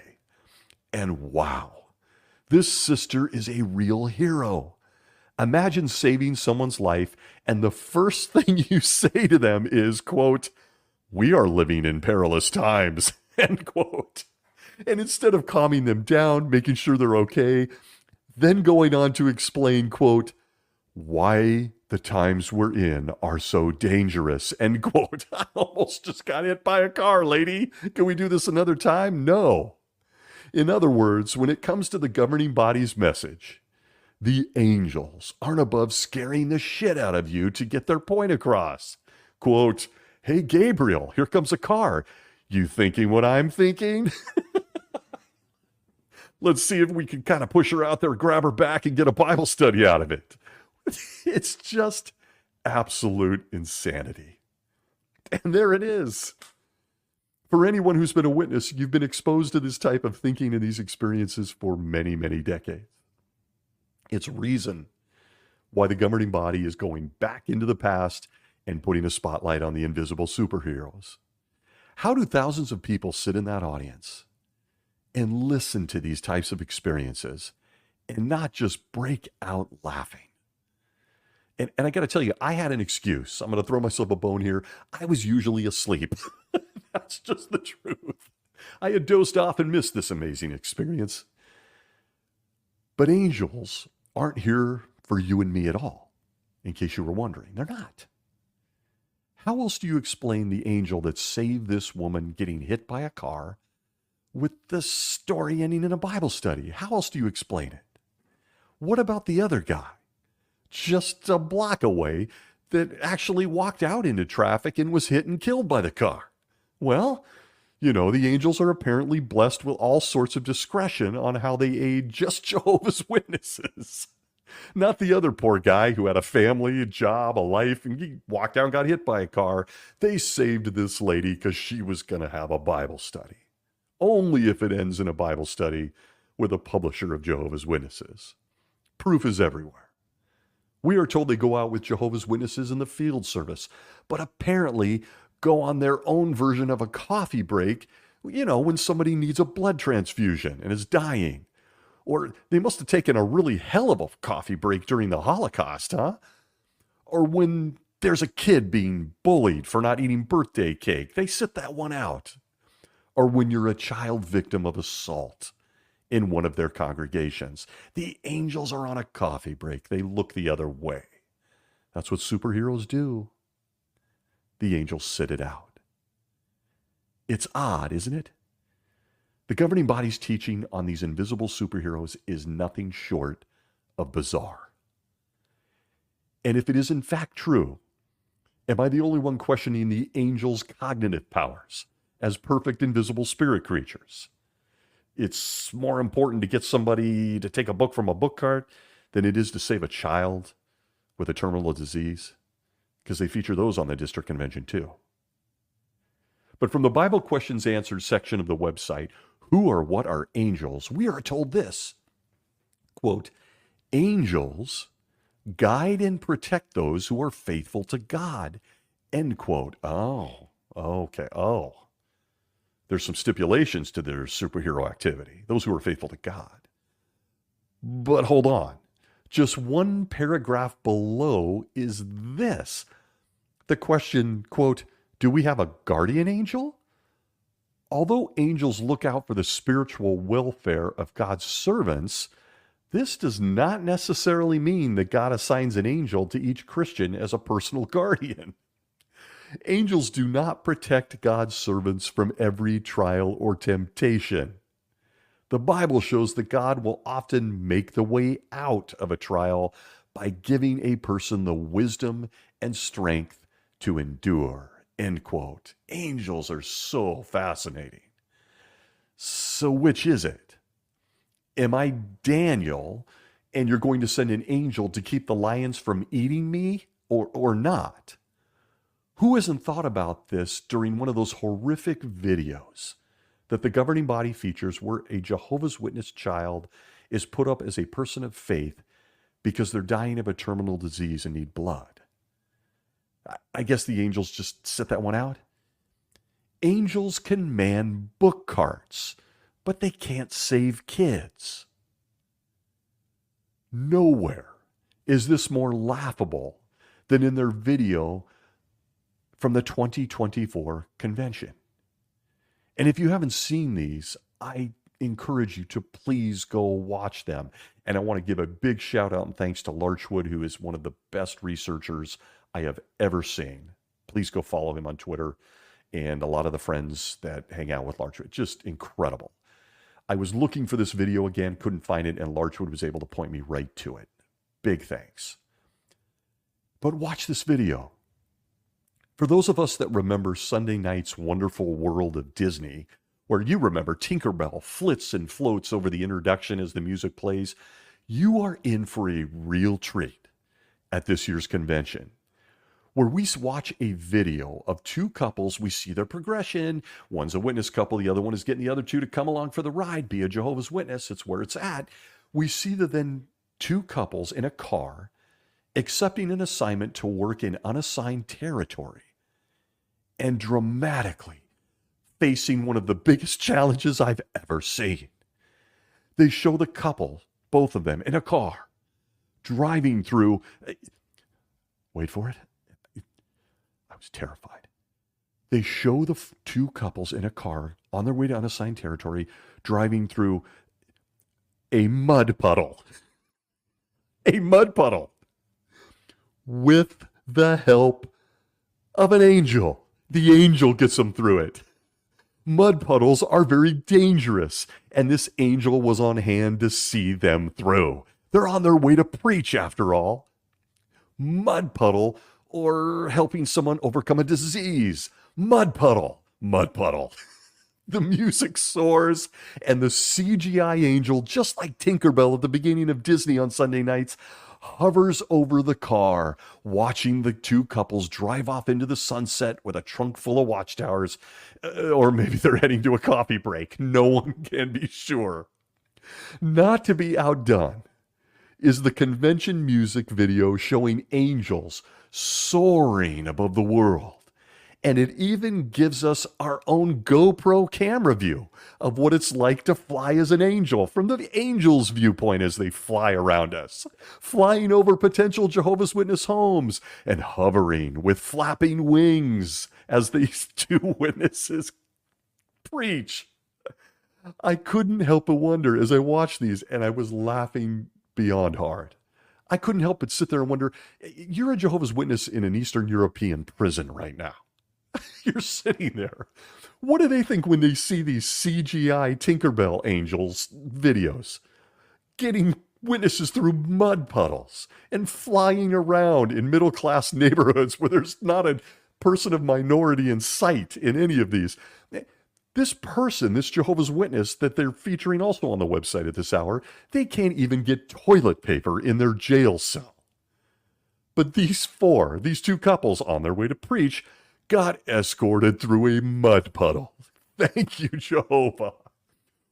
And wow. This sister is a real hero. Imagine saving someone's life and the first thing you say to them is, quote, "We are living in perilous times," end quote. And instead of calming them down, making sure they're okay, then going on to explain, quote, why the times we're in are so dangerous, end quote. I almost just got hit by a car, lady. Can we do this another time? No. In other words, when it comes to the governing body's message, the angels aren't above scaring the shit out of you to get their point across. Quote, hey, Gabriel, here comes a car. You thinking what I'm thinking? Let's see if we can kind of push her out there, grab her back, and get a Bible study out of it. It's just absolute insanity. And there it is. For anyone who's been a witness, you've been exposed to this type of thinking and these experiences for many, many decades. It's reason why the governing body is going back into the past and putting a spotlight on the invisible superheroes. How do thousands of people sit in that audience and listen to these types of experiences and not just break out laughing? And I got to tell you, I had an excuse. I'm going to throw myself a bone here. I was usually asleep. That's just the truth. I had dozed off and missed this amazing experience. But angels aren't here for you and me at all, in case you were wondering. They're not. How else do you explain the angel that saved this woman getting hit by a car with the story ending in a Bible study? How else do you explain it? What about the other guy, just a block away, that actually walked out into traffic and was hit and killed by the car? Well, you know, the angels are apparently blessed with all sorts of discretion on how they aid just Jehovah's Witnesses. Not the other poor guy who had a family, a job, a life, and he walked out and got hit by a car. They saved this lady because she was going to have a Bible study. Only if it ends in a Bible study with a publisher of Jehovah's Witnesses. Proof is everywhere. We are told they go out with Jehovah's Witnesses in the field service, but apparently go on their own version of a coffee break, you know, when somebody needs a blood transfusion and is dying. Or they must have taken a really hell of a coffee break during the Holocaust, huh? Or when there's a kid being bullied for not eating birthday cake, they sit that one out. Or when you're a child victim of assault in one of their congregations, the angels are on a coffee break. They look the other way. That's what superheroes do. The angels sit it out. It's odd, isn't it? The governing body's teaching on these invisible superheroes is nothing short of bizarre. And if it is in fact true, am I the only one questioning the angels' cognitive powers as perfect invisible spirit creatures? It's more important to get somebody to take a book from a book cart than it is to save a child with a terminal disease, because they feature those on the district convention too. But from the Bible Questions Answered section of the website, who or what are angels? We are told this, quote, angels guide and protect those who are faithful to God, end quote. Oh, okay. Oh, there's some stipulations to their superhero activity, those who are faithful to God. But hold on. Just one paragraph below is this. The question, quote, do we have a guardian angel? Although angels look out for the spiritual welfare of God's servants, this does not necessarily mean that God assigns an angel to each Christian as a personal guardian. Angels do not protect God's servants from every trial or temptation. The Bible shows that God will often make the way out of a trial by giving a person the wisdom and strength to endure. End quote. Angels are so fascinating. So which is it? Am I Daniel and you're going to send an angel to keep the lions from eating me or not? Who hasn't thought about this during one of those horrific videos that the governing body features where a Jehovah's Witness child is put up as a person of faith because they're dying of a terminal disease and need blood? I guess the angels just sit that one out. Angels can man book carts, but they can't save kids. Nowhere is this more laughable than in their video from the 2024 convention. And if you haven't seen these, I encourage you to please go watch them. And I want to give a big shout out and thanks to Larchwood, who is one of the best researchers I have ever seen. Please go follow him on Twitter and a lot of the friends that hang out with Larchwood. Just incredible. I was looking for this video again, couldn't find it, and Larchwood was able to point me right to it. Big thanks. But watch this video. For those of us that remember Sunday night's Wonderful World of Disney, where you remember Tinkerbell flits and floats over the introduction as the music plays, you are in for a real treat at this year's convention, where we watch a video of two couples. We see their progression. One's a witness couple. The other one is getting the other two to come along for the ride, be a Jehovah's Witness. It's where it's at. We see the then two couples in a car accepting an assignment to work in unassigned territory and dramatically facing one of the biggest challenges I've ever seen. They show the couple, both of them, in a car, driving through, wait for it, I was terrified. They show the two couples in a car on their way to unassigned territory, driving through a mud puddle. A mud puddle. With the help of an angel. The angel gets them through it. Mud puddles are very dangerous, and this angel was on hand to see them through. They're on their way to preach, after all. Mud puddle, or helping someone overcome a disease. Mud puddle. Mud puddle. The music soars, and the CGI angel, just like Tinkerbell at the beginning of Disney on Sunday nights, hovers over the car, watching the two couples drive off into the sunset with a trunk full of Watchtowers. Or maybe they're heading to a coffee break. No one can be sure. Not to be outdone is the convention music video showing angels soaring above the world. And it even gives us our own GoPro camera view of what it's like to fly as an angel from the angel's viewpoint as they fly around us, flying over potential Jehovah's Witness homes and hovering with flapping wings as these two witnesses preach. I couldn't help but wonder as I watched these, and I was laughing beyond hard. I couldn't help but sit there and wonder, you're a Jehovah's Witness in an Eastern European prison right now. You're sitting there. What do they think when they see these CGI Tinkerbell angels videos? Getting witnesses through mud puddles and flying around in middle-class neighborhoods where there's not a person of minority in sight in any of these. This person, this Jehovah's Witness that they're featuring also on the website at this hour, they can't even get toilet paper in their jail cell. But these two couples on their way to preach, got escorted through a mud puddle. Thank you, Jehovah.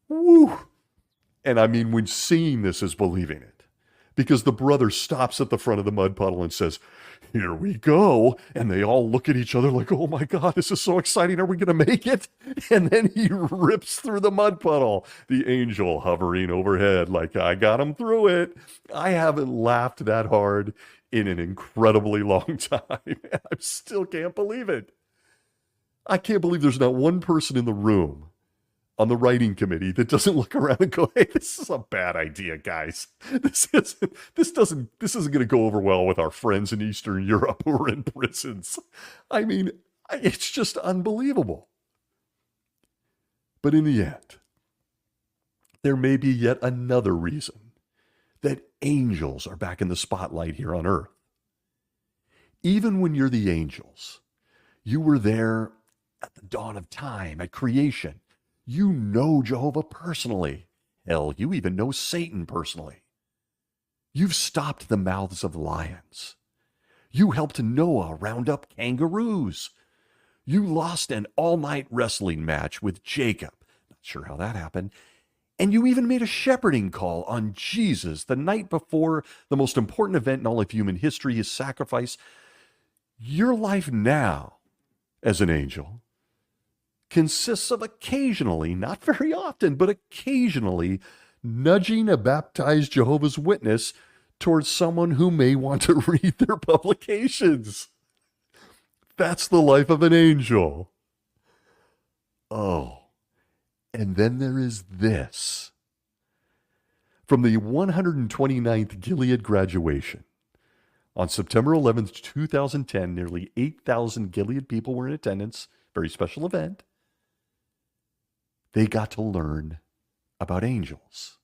Woo! And I mean, when seeing this is believing it. Because the brother stops at the front of the mud puddle and says, "Here we go." And they all look at each other like, "Oh my God, this is so exciting. Are we going to make it?" And then he rips through the mud puddle. The angel hovering overhead like, "I got him through it." I haven't laughed that hard in an incredibly long time. I still can't believe it. I can't believe there's not one person in the room on the writing committee that doesn't look around and go, "Hey, this is a bad idea, guys. This isn't going to go over well with our friends in Eastern Europe who are in prisons." I mean, it's just unbelievable. But in the end, there may be yet another reason that angels are back in the spotlight here on earth. Even when you're the angels, you were there at the dawn of time, at creation. You know Jehovah personally. Hell, you even know Satan personally. You've stopped the mouths of lions. You helped Noah round up kangaroos. You lost an all-night wrestling match with Jacob. Not sure how that happened. And you even made a shepherding call on Jesus the night before the most important event in all of human history, his sacrifice. Your life now, as an angel, consists of occasionally, not very often, but occasionally, nudging a baptized Jehovah's Witness towards someone who may want to read their publications. That's the life of an angel. Oh. And then there is this. From the 129th Gilead graduation, on September 11th, 2010, nearly 8,000 Gilead people were in attendance. Very special event. They got to learn about angels.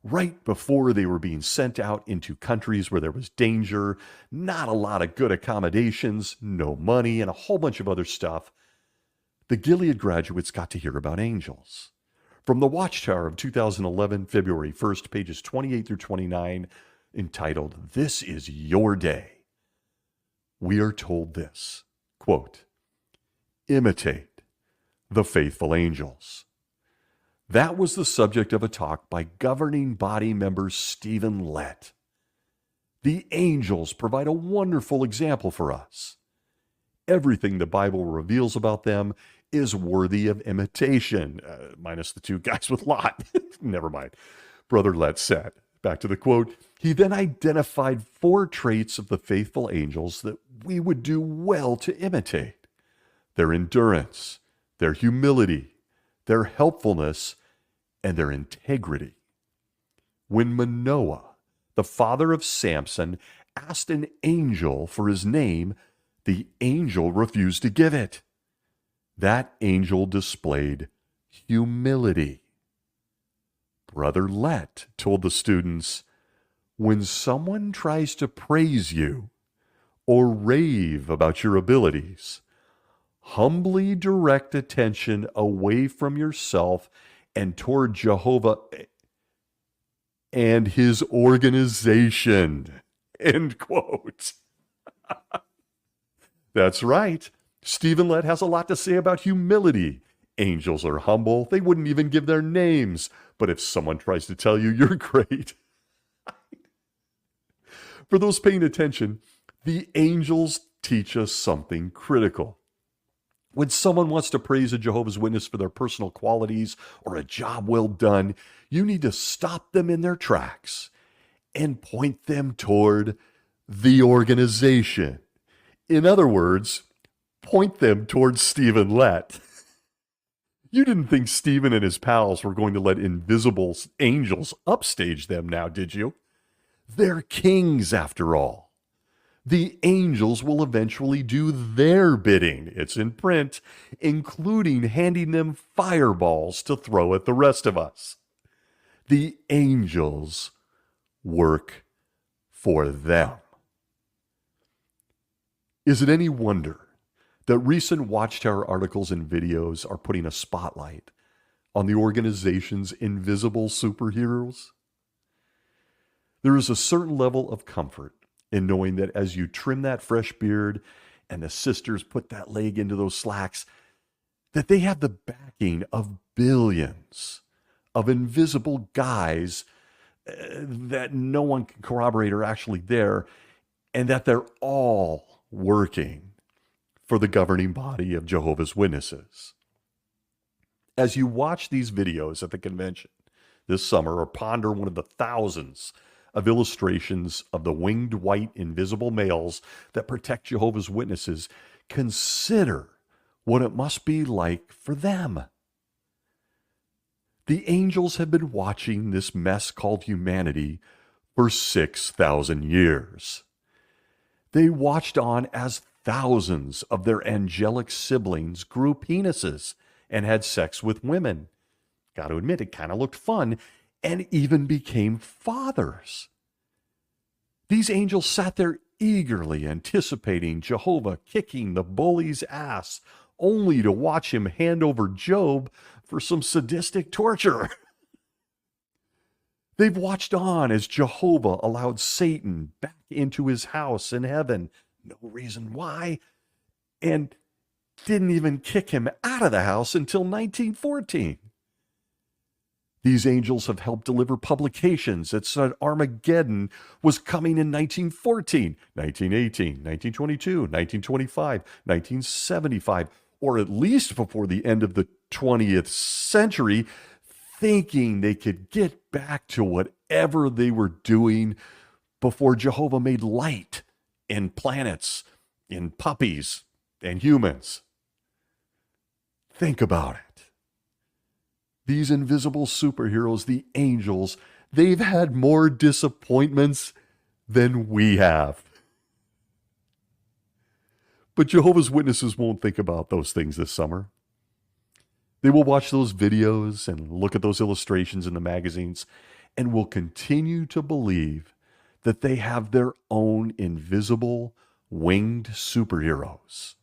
Right before they were being sent out into countries where there was danger, not a lot of good accommodations, no money, and a whole bunch of other stuff, the Gilead graduates got to hear about angels. From the Watchtower of 2011, February 1st, pages 28 through 29, entitled, "This is Your Day," we are told this, quote, "Imitate the faithful angels." That was the subject of a talk by governing body member Stephen Lett. The angels provide a wonderful example for us. Everything the Bible reveals about them is worthy of imitation, minus the two guys with Lot. Never mind. Brother Lett said, back to the quote, he then identified 4 traits of the faithful angels that we would do well to imitate: their endurance, their humility, their helpfulness, and their integrity. When Manoah, the father of Samson, asked an angel for his name, the angel refused to give it. That angel displayed humility. Brother Lett told the students, when someone tries to praise you or rave about your abilities, humbly direct attention away from yourself and toward Jehovah and his organization. End quote. That's right. Stephen Lett has a lot to say about humility. Angels are humble. They wouldn't even give their names. But if someone tries to tell you you're great, for those paying attention, the angels teach us something critical. When someone wants to praise a Jehovah's Witness for their personal qualities or a job well done, you need to stop them in their tracks and point them toward the organization. In other words, point them towards Stephen Lett. You didn't think Stephen and his pals were going to let invisible angels upstage them now, did you? They're kings, after all. The angels will eventually do their bidding. It's in print, including handing them fireballs to throw at the rest of us. The angels work for them. Is it any wonder that recent Watchtower articles and videos are putting a spotlight on the organization's invisible superheroes? There is a certain level of comfort in knowing that as you trim that fresh beard and the sisters put that leg into those slacks, that they have the backing of billions of invisible guys that no one can corroborate are actually there, and that they're all working for the governing body of Jehovah's Witnesses. As you watch these videos at the convention this summer, or ponder one of the thousands of illustrations of the winged white invisible males that protect Jehovah's Witnesses, consider what it must be like for them. The angels have been watching this mess called humanity for 6,000 years. They watched on as thousands of their angelic siblings grew penises and had sex with women. Got to admit, it kind of looked fun, and even became fathers. These angels sat there eagerly anticipating Jehovah kicking the bully's ass, only to watch him hand over Job for some sadistic torture. They've watched on as Jehovah allowed Satan back into his house in heaven, no reason why, and didn't even kick him out of the house until 1914. These angels have helped deliver publications that said Armageddon was coming in 1914, 1918, 1922, 1925, 1975, or at least before the end of the 20th century, thinking they could get back to whatever they were doing before Jehovah made light in planets, in puppies, and humans. Think about it. These invisible superheroes, the angels, they've had more disappointments than we have. But Jehovah's Witnesses won't think about those things this summer. They will watch those videos and look at those illustrations in the magazines and will continue to believe that they have their own invisible winged superheroes.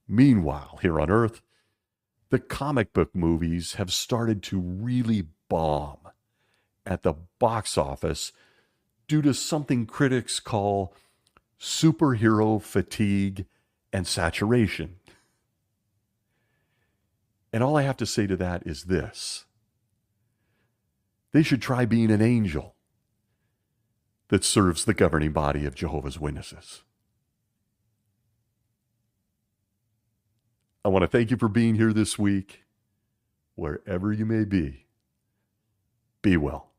Meanwhile, here on Earth, the comic book movies have started to really bomb at the box office due to something critics call superhero fatigue and saturation. And all I have to say to that is this: they should try being an angel that serves the governing body of Jehovah's Witnesses. I want to thank you for being here this week. Wherever you may be well.